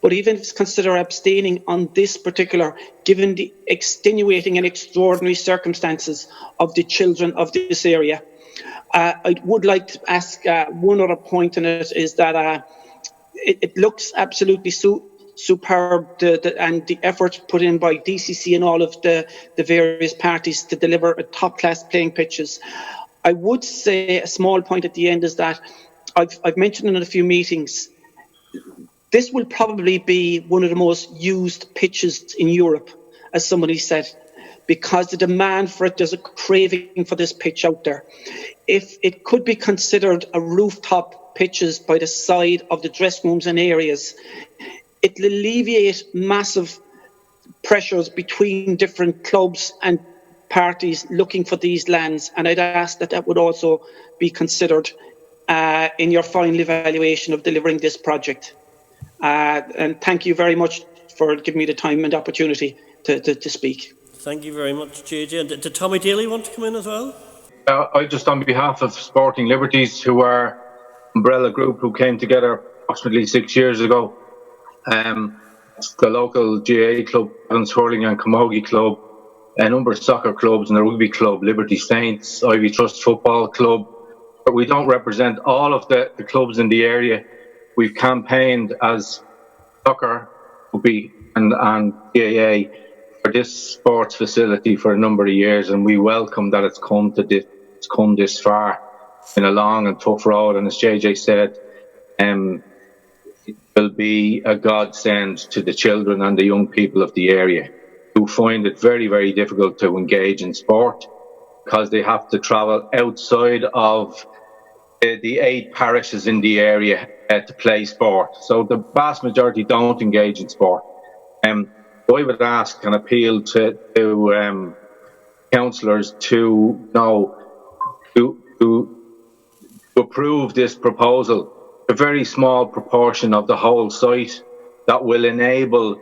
but even consider abstaining on this particular, given the extenuating and extraordinary circumstances of the children of this area. I would like to ask one other point in it, is that it looks absolutely superb, and the effort put in by DCC and all of the various parties to deliver a top-class playing pitches. I would say a small point at the end is that I've mentioned in a few meetings, this will probably be one of the most used pitches in Europe, as somebody said, because the demand for it, there's a craving for this pitch out there. If it could be considered a rooftop pitches by the side of the dressing rooms and areas, it will alleviate massive pressures between different clubs and parties looking for these lands, and I'd ask that would also be considered in your final evaluation of delivering this project. And thank you very much for giving me the time and opportunity to speak. Thank you very much, JJ. And did Tommy Daly want to come in as well? I just, on behalf of Sporting Liberties, who are an umbrella group who came together approximately 6 years ago, the local GAA club, Evans Hurling and Camogie Club, a number of soccer clubs and a rugby club, Liberty Saints, Ivy Trust Football Club. But we don't represent all of the clubs in the area. We've campaigned as soccer, rugby and GAA for this sports facility for a number of years, and we welcome that it's come this far in a long and tough road. And as JJ said, it will be a godsend to the children and the young people of the area, who find it very, very difficult to engage in sport because they have to travel outside of the 8 parishes in the area to play sport. So the vast majority don't engage in sport. I would ask and appeal to councillors to approve this proposal, a very small proportion of the whole site that will enable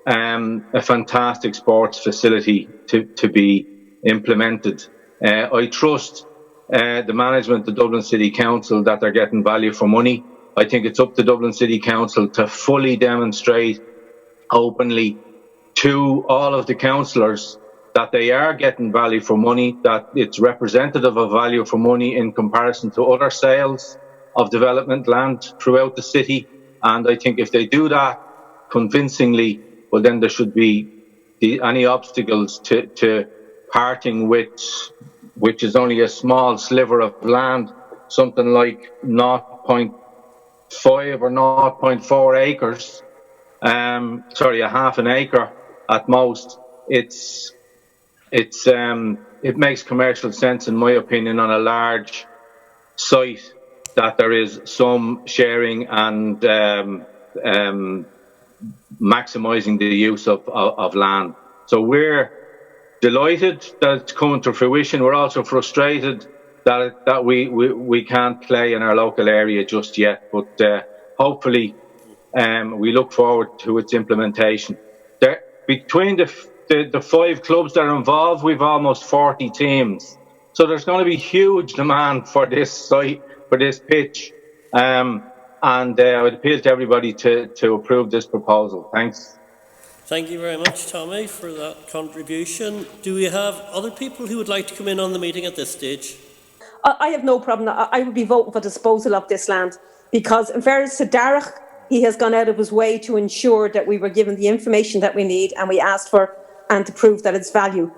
a fantastic sports facility to be implemented. I trust the management, the Dublin City Council, that they're getting value for money. I think it's up to Dublin City Council to fully demonstrate openly to all of the councillors that they are getting value for money, that it's representative of value for money in comparison to other sales of development land throughout the city. And I think if they do that convincingly, well, then there should be any obstacles to parting with, which is only a small sliver of land, something like 0.5 or 0.4 acres, a half an acre at most. It makes commercial sense, in my opinion, on a large site, that there is some sharing and maximising the use of land. So we're delighted that it's coming to fruition. We're also frustrated that we can't play in our local area just yet, but hopefully we look forward to its implementation. Between the 5 clubs that are involved, we've almost 40 teams. So there's going to be huge demand for this site, for this pitch. And I would appeal to everybody to approve this proposal. Thanks. Thank you very much, Tommy, for that contribution. Do we have other people who would like to come in on the meeting at this stage? I have no problem. I would be voting for disposal of this land, because in fairness to Darragh, he has gone out of his way to ensure that we were given the information that we need, and we asked for, and to prove that it's value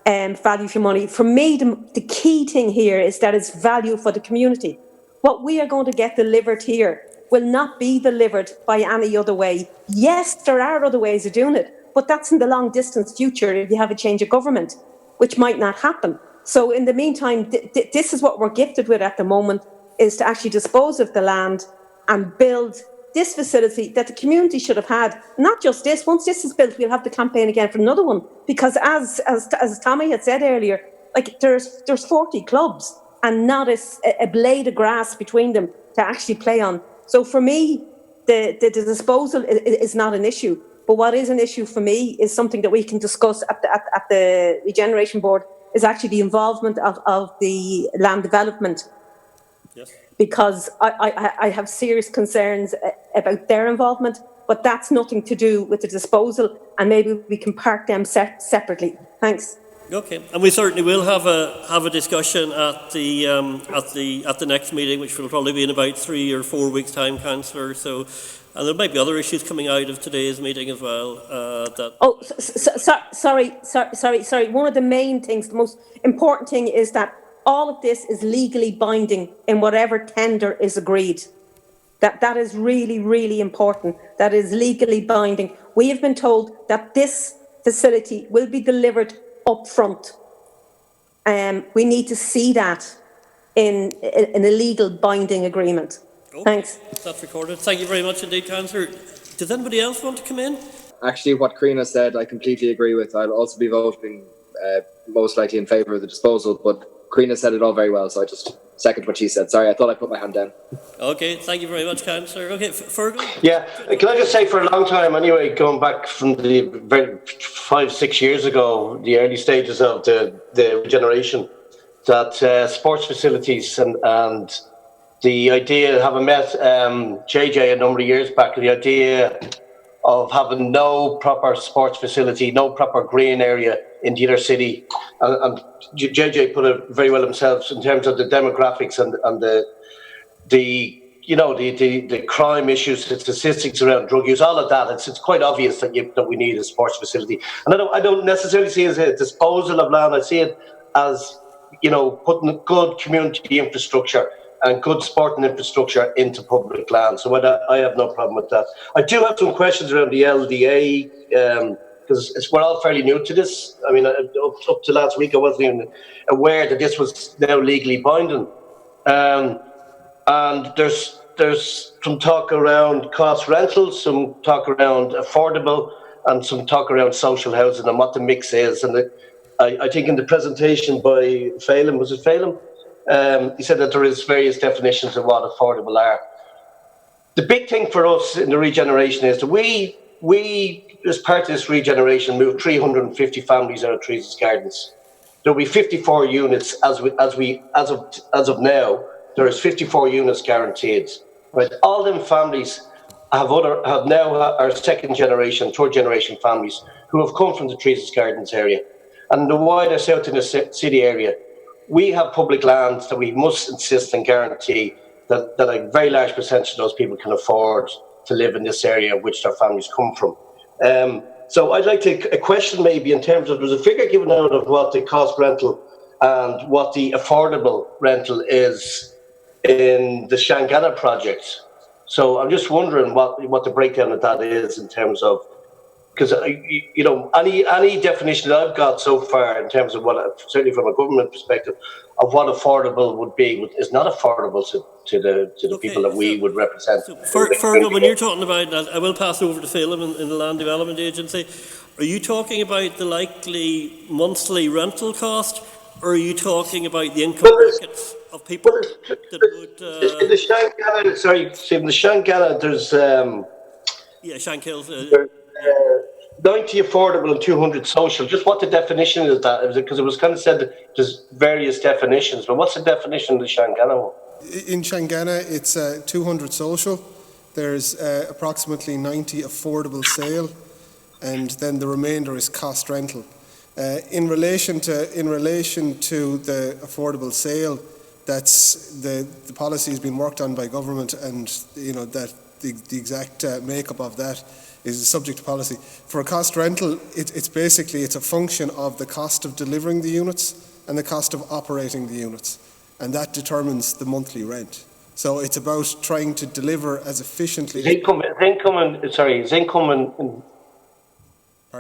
for money. For me, the key thing here is that it's value for the community. What we are going to get delivered here will not be delivered by any other way. Yes, there are other ways of doing it, but that's in the long distance future if you have a change of government, which might not happen. So in the meantime, this is what we're gifted with at the moment, is to actually dispose of the land and build this facility that the community should have had. Not just this. Once this is built, we'll have the campaign again for another one. Because as Tommy had said earlier, like there's 40 clubs and not a blade of grass between them to actually play on. So for me, the disposal is not an issue. But what is an issue for me is something that we can discuss at the Regeneration Board, is actually the involvement of the land development. Yes. Because I have serious concerns about their involvement, but that's nothing to do with the disposal, and maybe we can park them separately. Thanks. Okay, and we certainly will have a discussion at the next meeting, which will probably be in about 3 or 4 weeks' time, Councillor. So, and there might be other issues coming out of today's meeting as well. Sorry. One of the main things, the most important thing, is that all of this is legally binding in whatever tender is agreed. That is really, really important. That is legally binding. We have been told that this facility will be delivered up front. We need to see that in a legal binding agreement. Okay. Thanks. That's recorded. Thank you very much indeed, Councillor. Does anybody else want to come in? Actually, what Karina said, I completely agree with. I'll also be voting most likely in favour of the disposal, but Karina said it all very well, so I just second what she said. Sorry, I thought I put my hand down. Okay, thank you very much, Councillor. Okay, Fergal? Yeah, can I just say, for a long time anyway, going back from the 5-6 years ago, the early stages of the regeneration, that sports facilities and the idea, having met JJ a number of years back, the idea of having no proper sports facility, no proper green area in the inner city, and JJ put it very well himself in terms of the demographics and the crime issues, the statistics around drug use, all of that. It's quite obvious that we need a sports facility, and I don't necessarily see it as a disposal of land. I see it as putting good community infrastructure and good sporting infrastructure into public land. So I have no problem with that. I do have some questions around the LDA, because we're all fairly new to this. I mean, up to last week, I wasn't even aware that this was now legally binding. And there's some talk around cost rentals, some talk around affordable, and some talk around social housing and what the mix is. And I think in the presentation by Phelan, was it Phelan? He said that there is various definitions of what affordable are. The big thing for us in the regeneration is that we we, as part of this regeneration, moved 350 families out of Teresa's Gardens. There'll be 54 units as of now. There is 54 units guaranteed. Right, all them families have now our second generation, third generation families who have come from the Teresa's Gardens area, and the wider south in the city area. We have public lands that we must insist and guarantee that a very large percentage of those people can afford to live in this area which their families come from. So I'd like to question maybe in terms of, there's a figure given out of what the cost rental and what the affordable rental is in the Shangana project. So I'm just wondering what the breakdown of that is in terms of, because any definition that I've got so far in terms of what, certainly from a government perspective, of what affordable would be is not affordable to the people that we would represent. So Fergal, when you're talking about that, I will pass over to Phelim in the Land Development Agency. Are you talking about the likely monthly rental cost, or are you talking about the income brackets of people that would? In the Shangana, sorry, in the Shangana, there's Shankills. 90 affordable and 200 social. Just what the definition is that? Because it was kind of said that there's various definitions, but what's the definition of the Shangana one? In Shangana, it's 200 social. There's approximately 90 affordable sale, and then the remainder is cost rental. In relation to the affordable sale, that's the policy has been worked on by government, and that the exact makeup of that is subject to policy. For a cost rental, it's basically a function of the cost of delivering the units and the cost of operating the units, and that determines the monthly rent. So it's about trying to deliver as efficiently. Is income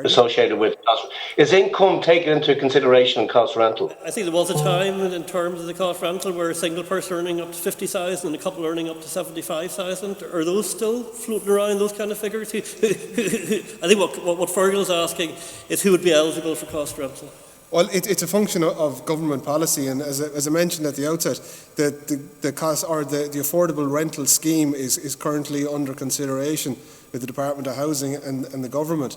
associated with cost? Is income taken into consideration in cost rental? I think there was a time in terms of the cost rental where a single person earning up to 50,000 and a couple earning up to 75,000. Are those still floating around, those kind of figures? I think what Fergal is asking is who would be eligible for cost rental. Well, it's a function of government policy, and as I mentioned at the outset, the cost or the affordable rental scheme is currently under consideration with the Department of Housing and the government.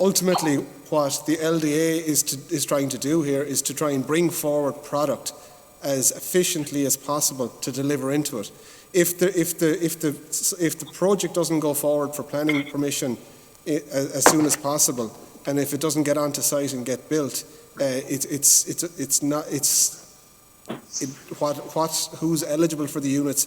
Ultimately, what the LDA is trying to do here is to try and bring forward product as efficiently as possible to deliver into it. If the project doesn't go forward for planning permission as soon as possible, and if it doesn't get onto site and get built, who's eligible for the units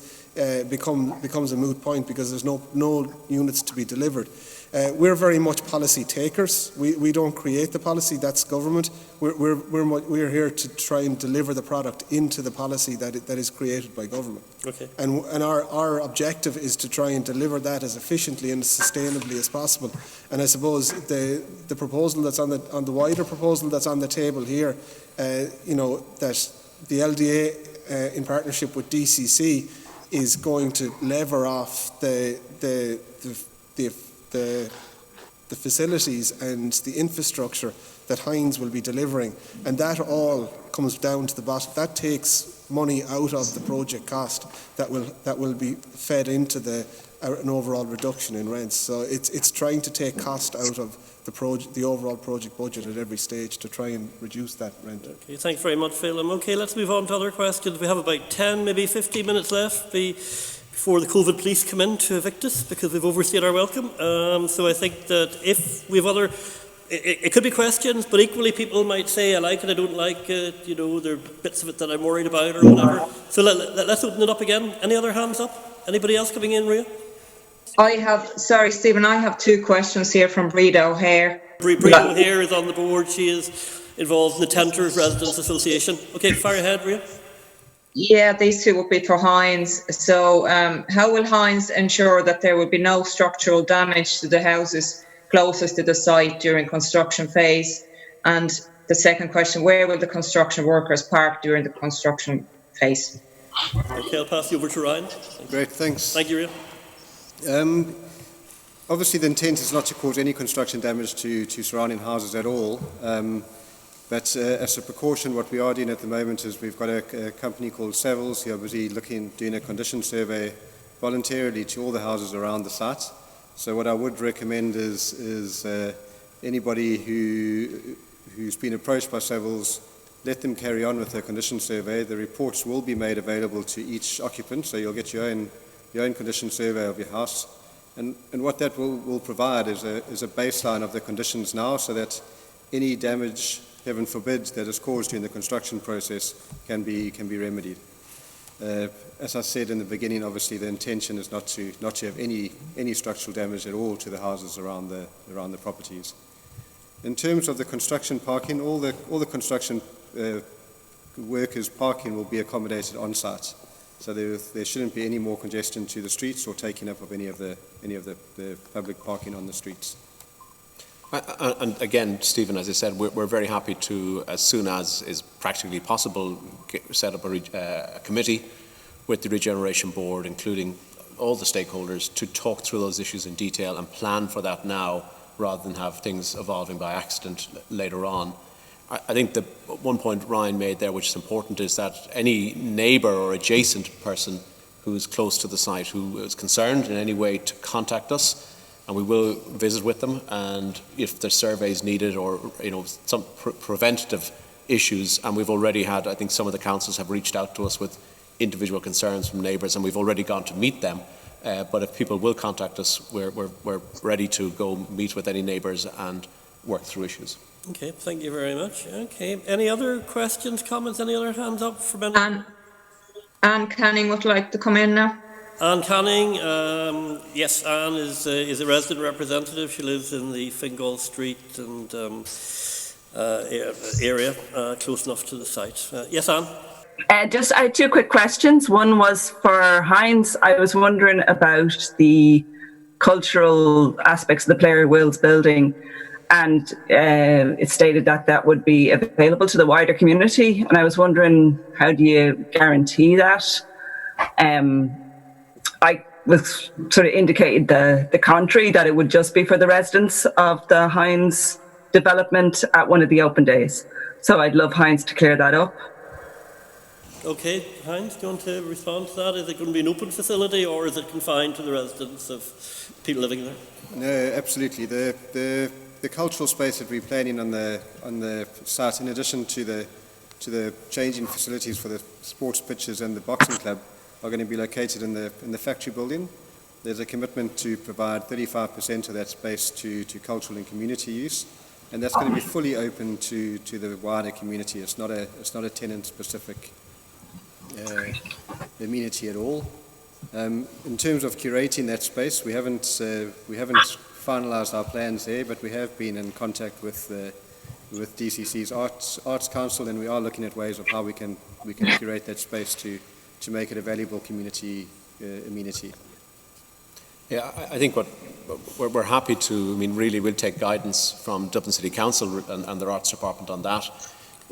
becomes a moot point, because there's no units to be delivered. We're very much policy takers. We don't create the policy. That's government. We're here to try and deliver the product into the policy that is created by government. Okay. And our objective is to try and deliver that as efficiently and as sustainably as possible. And I suppose the proposal that's on the wider proposal that's on the table here, that the LDA in partnership with DCC is going to lever off the facilities and the infrastructure that Hines will be delivering, and that all comes down to the bottom. That takes money out of the project cost that will be fed into an overall reduction in rents. So it's trying to take cost out of the overall project budget at every stage to try and reduce that rent. Okay, thanks very much, Phelim. Okay, let's move on to other questions. We have about 10, maybe 15 minutes left before the COVID police come in to evict us, because we've overstayed our welcome. So I think that if we have other, it could be questions, but equally people might say, I like it, I don't like it, there are bits of it that I'm worried about or whatever. So let's open it up again. Any other hands up? Anybody else coming in, Ria? Sorry, Stephen, I have two questions here from Breda O'Hare. Breda O'Hare is on the board. She is involved in the Tenter's Residents Association. Okay, fire ahead, Ria. Yeah, these two would be for Hines. So how will Hines ensure that there will be no structural damage to the houses closest to the site during construction phase? And the second question, where will the construction workers park during the construction phase? Okay, I'll pass you over to Ryan. Great, thanks. Thank you, Ria. Obviously the intent is not to cause any construction damage to surrounding houses at all, but as a precaution, what we are doing at the moment is we've got a company called Savills who are busy doing a condition survey voluntarily to all the houses around the site. So what I would recommend is anybody who's been approached by Savills, let them carry on with their condition survey. The reports will be made available to each occupant, so you'll get your own condition survey of your house. And what that will provide is a baseline of the conditions now, so that any damage, heaven forbid, that is caused during the construction process can be remedied. As I said in the beginning, obviously the intention is not to have any structural damage at all to the houses around the properties. In terms of the construction parking, all the construction workers' parking will be accommodated on site, so there shouldn't be any more congestion to the streets or taking up of any of the public parking on the streets. And again, Stephen, as I said, we're very happy to, as soon as is practically possible, set up a committee with the Regeneration Board, including all the stakeholders, to talk through those issues in detail and plan for that now, rather than have things evolving by accident later on. I think the one point Ryan made there, which is important, is that any neighbour or adjacent person who is close to the site, who is concerned in any way, to contact us, and we will visit with them. And if there's surveys needed, or some preventative issues, and we've already had, I think some of the councils have reached out to us with individual concerns from neighbours, and we've already gone to meet them. But if people will contact us, we're ready to go meet with any neighbours and work through issues. Okay, thank you very much. Okay, any other questions, comments, any other hands up from anyone? Anne Canning would like to come in now. Anne Canning, yes, Anne is a resident representative. She lives in the Fingal Street and area, close enough to the site. Yes, Anne? I had two quick questions. One was for Hines. I was wondering about the cultural aspects of the Player Wills building, and it stated that would be available to the wider community, and I was wondering, how do you guarantee that? I was sort of indicated the contrary, that it would just be for the residents of the Hines development at one of the open days. So I'd love Hines to clear that up. Okay, Hines, do you want to respond to that? Is it going to be an open facility, or is it confined to the residents of people living there? No, absolutely. The cultural space that we're planning on the site, in addition to the changing facilities for the sports pitches and the boxing club, are going to be located in the factory building. There's a commitment to provide 35% of that space to cultural and community use, and that's going to be fully open to the wider community. It's not a tenant-specific amenity at all. In terms of curating that space, we haven't finalised our plans there, but we have been in contact with DCC's Arts Council, and we are looking at ways of how we can curate that space to make it a valuable community amenity. Yeah, I think what we're happy to, really we'll take guidance from Dublin City Council and their Arts Department on that.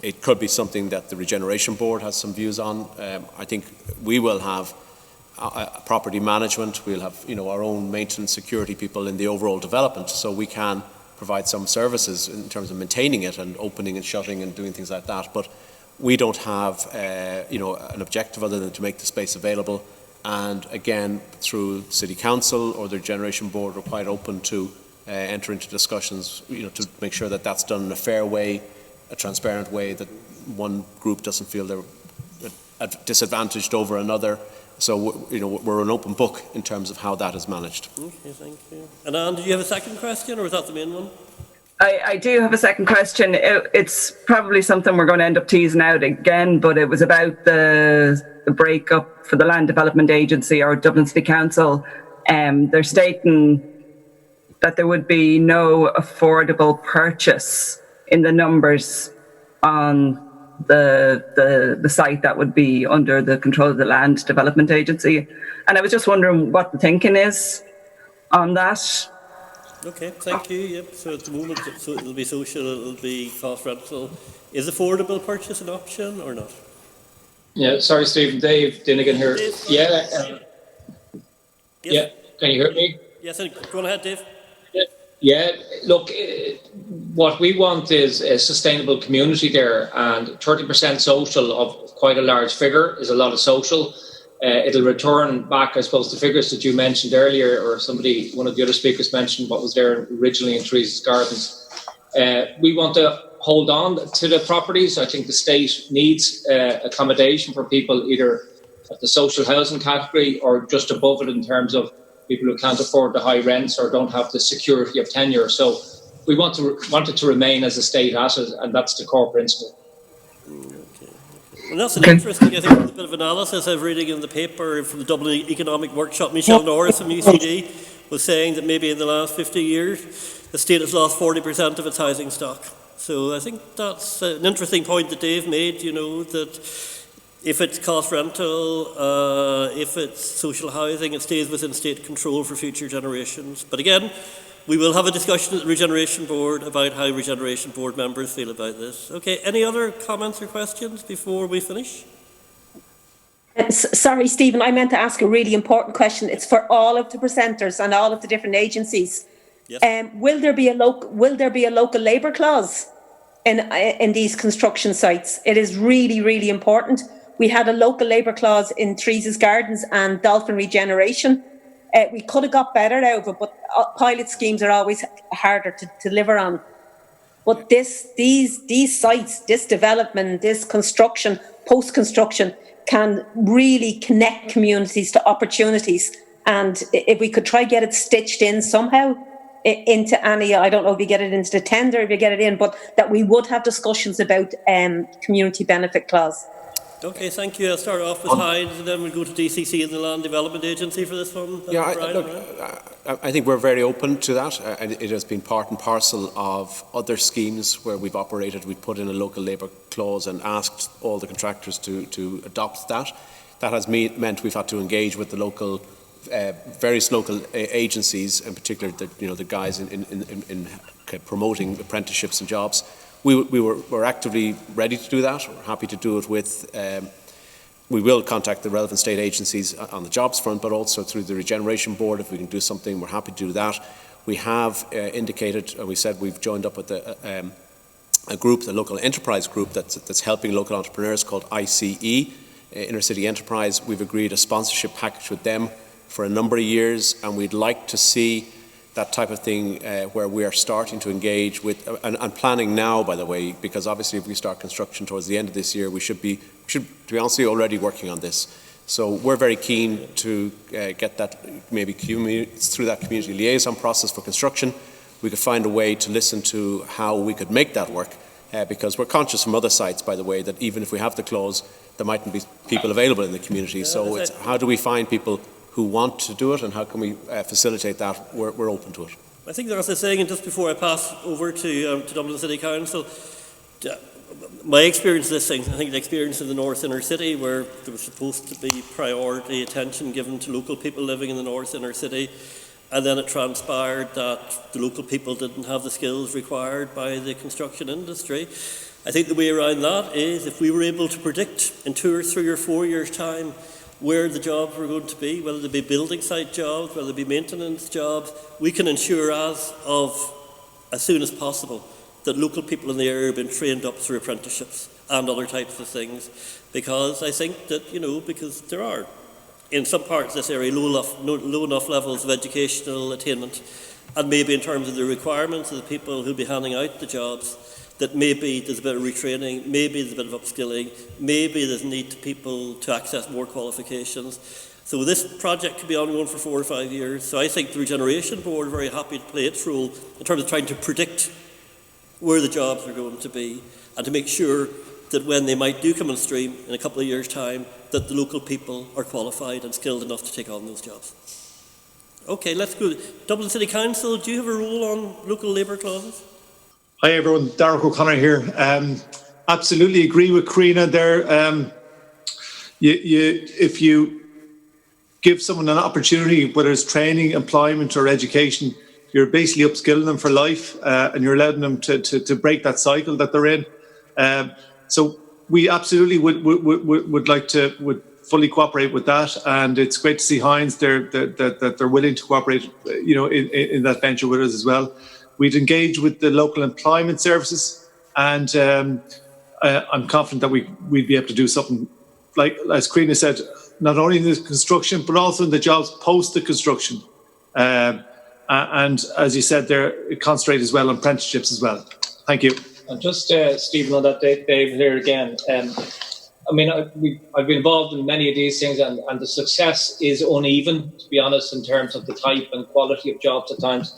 It could be something that the Regeneration Board has some views on. I think we will have property management, we'll have our own maintenance security people in the overall development, so we can provide some services in terms of maintaining it and opening and shutting and doing things like that. But we don't have an objective other than to make the space available. And again, through City Council or the Regeneration Board, we're quite open to enter into discussions, to make sure that that's done in a fair way, a transparent way, that one group doesn't feel they're disadvantaged over another. So we're an open book in terms of how that is managed. Okay, thank you. And Anne, did you have a second question, or was that the main one? I do have a second question. It's probably something we're going to end up teasing out again, but it was about the breakup for the Land Development Agency or Dublin City Council. They're stating that there would be no affordable purchase in the numbers on the site that would be under the control of the Land Development Agency. And I was just wondering what the thinking is on that. Okay, thank you. Yep. So at the moment, it'll be social, it'll be cost rental. Is affordable purchase an option or not? Yeah, sorry, Stephen. Dave Dinnigan here. Dave, yes. Yeah, can you hear me? Yes, go on ahead, Dave. Yeah, look, what we want is a sustainable community there, and 30% social of quite a large figure is a lot of social. it'll return back, I suppose, the figures that you mentioned earlier, or one of the other speakers mentioned what was there originally in Teresa's Gardens. We want to hold on to the properties. I think the state needs accommodation for people either at the social housing category or just above it in terms of people who can't afford the high rents or don't have the security of tenure. So we want it to remain as a state asset, and that's the core principle. And that's an interesting, I think, a bit of analysis I was reading in the paper from the Dublin Economic Workshop. Michelle Norris from UCD was saying that maybe in the last 50 years, the state has lost 40% of its housing stock. So I think that's an interesting point that Dave made, that if it's cost rental, if it's social housing, it stays within state control for future generations. But again, we will have a discussion at the Regeneration Board about how Regeneration Board members feel about this. Okay, any other comments or questions before we finish? Sorry, Stephen, I meant to ask a really important question. It's for all of the presenters and all of the different agencies. Yes. Will there be a local labour clause in these construction sites? It is really, really important. We had a local labour clause in Teresa's Gardens and Dolphin Regeneration. We could have got better out of it, but pilot schemes are always harder to deliver on. But these sites, this development, this construction, post-construction, can really connect communities to opportunities. And if we could try get it stitched in somehow into any, I don't know if you get it into the tender, if you get it in, but that we would have discussions about community benefit clause. Okay, thank you. I'll start off with Hines, and then we'll go to DCC and the Land Development Agency for this one. I think we're very open to that. It has been part and parcel of other schemes where we've operated. We've put in a local labour clause and asked all the contractors to adopt that. That has meant we've had to engage with the local, various local agencies, in particular the guys in promoting apprenticeships and jobs. We're actively ready to do that. We're happy to do it with, we will contact the relevant state agencies on the jobs front, but also through the Regeneration Board. If we can do something, we're happy to do that. We have indicated, and we said we've joined up with a group, the local enterprise group that's helping local entrepreneurs called ICE, Inner City Enterprise. We've agreed a sponsorship package with them for a number of years, and we'd like to see that type of thing where we are starting to engage with, and planning now, by the way, because obviously if we start construction towards the end of this year, we should be, to be honest with you, already working on this. So we're very keen to get that maybe through that community liaison process for construction. We could find a way to listen to how we could make that work, because we're conscious from other sites, by the way, that even if we have the clause, there mightn't be people available in the community. So it's how do we find people who want to do it, and how can we facilitate that? We're open to it. I think there was a saying, and just before I pass over to Dublin City Council, my experience of this thing, I think the experience in the North Inner City, where there was supposed to be priority attention given to local people living in the North Inner City, and then it transpired that the local people didn't have the skills required by the construction industry. I think the way around that is if we were able to predict in 2 or 3 or 4 years' time where the jobs were going to be, whether they be building site jobs, whether they be maintenance jobs, we can ensure as soon as possible that local people in the area have been trained up through apprenticeships and other types of things. Because I think that, because there are, in some parts of this area, low enough levels of educational attainment, and maybe in terms of the requirements of the people who'll be handing out the jobs, that maybe there's a bit of retraining, maybe there's a bit of upskilling, maybe there's a need to people to access more qualifications. So this project could be ongoing for 4 or 5 years. So I think the Regeneration Board are very happy to play its role in terms of trying to predict where the jobs are going to be, and to make sure that when they might do come on stream in a couple of years' time, that the local people are qualified and skilled enough to take on those jobs. Okay, let's go. Dublin City Council, do you have a role on local labour clauses? Hi everyone, Darragh O'Connor here. Absolutely agree with Karina there. If you give someone an opportunity, whether it's training, employment or education, you're basically upskilling them for life, and you're allowing them to break that cycle that they're in. So we absolutely would fully cooperate with that, and it's great to see Hines that they're willing to cooperate, in that venture with us as well. We'd engage with the local employment services, and I'm confident that we'd be able to do something like, as Karina said, not only in the construction, but also in the jobs post the construction. And as you said there, concentrate as well on apprenticeships as well. Thank you. And just, Stephen, on that, Dave here again. I mean, I've been involved in many of these things, and the success is uneven, to be honest, in terms of the type and quality of jobs at times.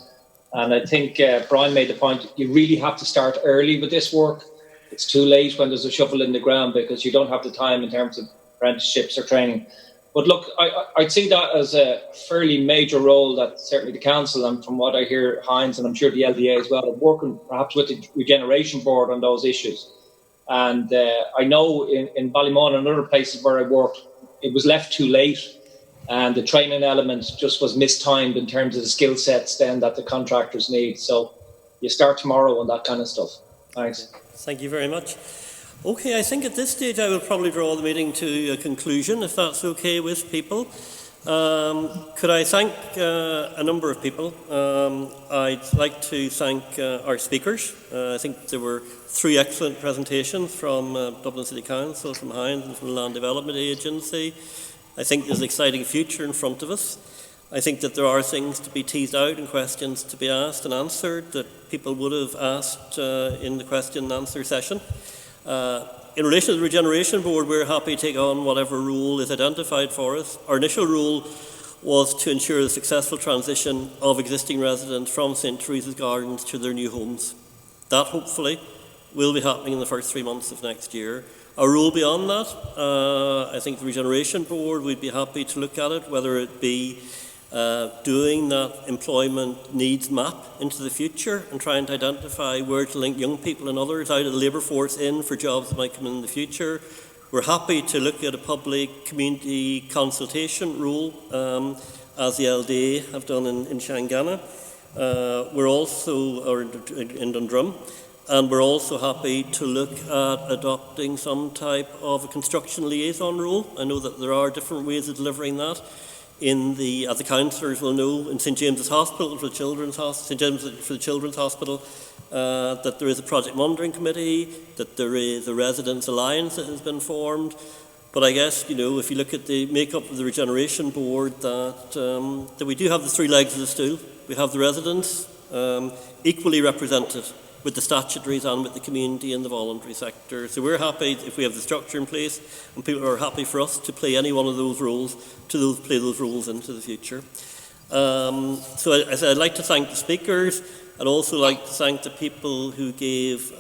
And I think Brian made the point, you really have to start early with this work. It's too late when there's a shovel in the ground because you don't have the time in terms of apprenticeships or training. But look, I'd see that as a fairly major role that certainly the council, and from what I hear, Hines, and I'm sure the LDA as well, are working perhaps with the Regeneration Board on those issues. And I know in Ballymun and other places where I worked, it was left too late, and the training element just was mistimed in terms of the skill sets then that the contractors need. So you start tomorrow on that kind of stuff. Thanks. Thank you very much. Okay, I think at this stage I will probably draw the meeting to a conclusion, if that's okay with people. Could I thank a number of people? I'd like to thank our speakers. I think there were 3 excellent presentations from Dublin City Council, from Hines and from the Land Development Agency. I think there's an exciting future in front of us. I think that there are things to be teased out and questions to be asked and answered that people would have asked in the question and answer session. In relation to the Regeneration Board, we're happy to take on whatever role is identified for us. Our initial role was to ensure the successful transition of existing residents from St Teresa's Gardens to their new homes. That, hopefully, will be happening in the first 3 months of next year. Our role beyond that, I think the Regeneration Board, we'd be happy to look at it, whether it be doing that employment needs map into the future and trying to identify where to link young people and others out of the labour force in for jobs that might come in the future. We're happy to look at a public community consultation role, as the LDA have done in Shangana. We're also, or in Dundrum, and we're also happy to look at adopting some type of a construction liaison role. I know that there are different ways of delivering that. As the councillors will know, in St James's Hospital for the Children's Hospital, that there is a project monitoring committee, that there is a residents' alliance that has been formed. But I guess, you know, if you look at the makeup of the Regeneration Board, that we do have the 3 legs of the stool. We have the residents equally represented with the statutories and with the community and the voluntary sector. So we're happy if we have the structure in place, and people are happy for us to play any one of those roles, play those roles into the future. So I'd like to thank the speakers. I'd also like to thank the people who gave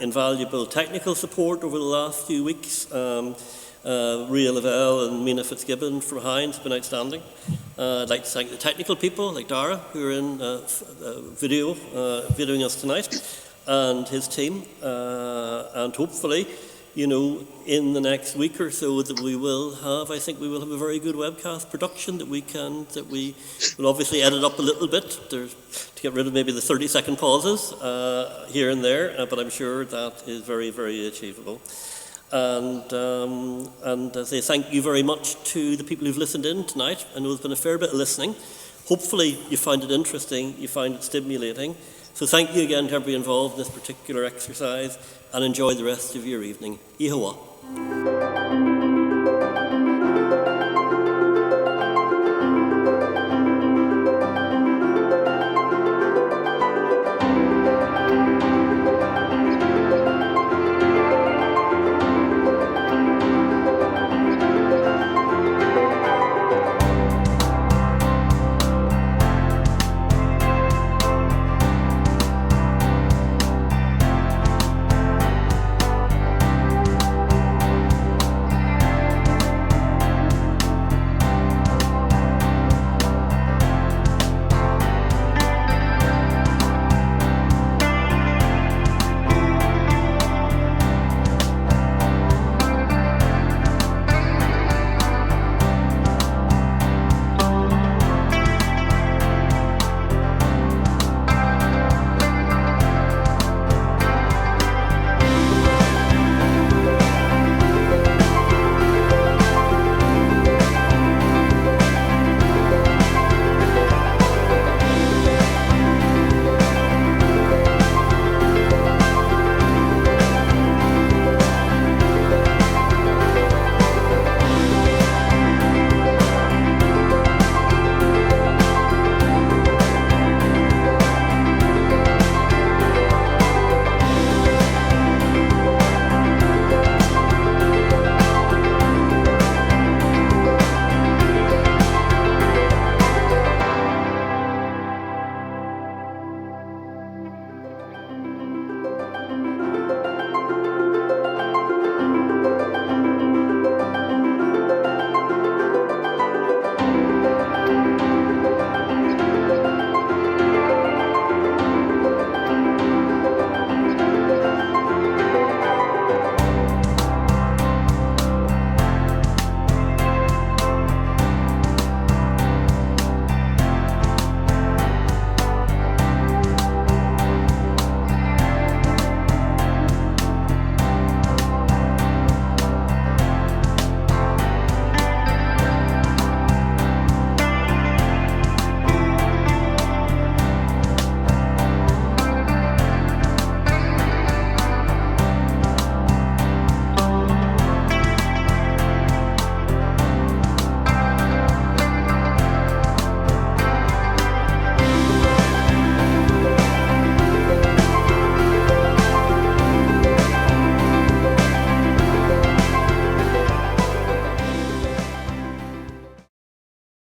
invaluable technical support over the last few weeks. Ria Lavelle and Mina Fitzgibbon from Hines have been outstanding. I'd like to thank the technical people like Dara, who are in videoing us tonight, and his team. And hopefully, you know, in the next week or so that we will have, I think we will have a very good webcast production that we will obviously edit up a little bit to get rid of maybe the 30-second pauses here and there, but I'm sure that is very, very achievable. And I say thank you very much to the people who've listened in tonight. I know there's been a fair bit of listening. Hopefully you find it interesting, you find it stimulating. So thank you again to everybody involved in this particular exercise, and enjoy the rest of your evening. Ihawa.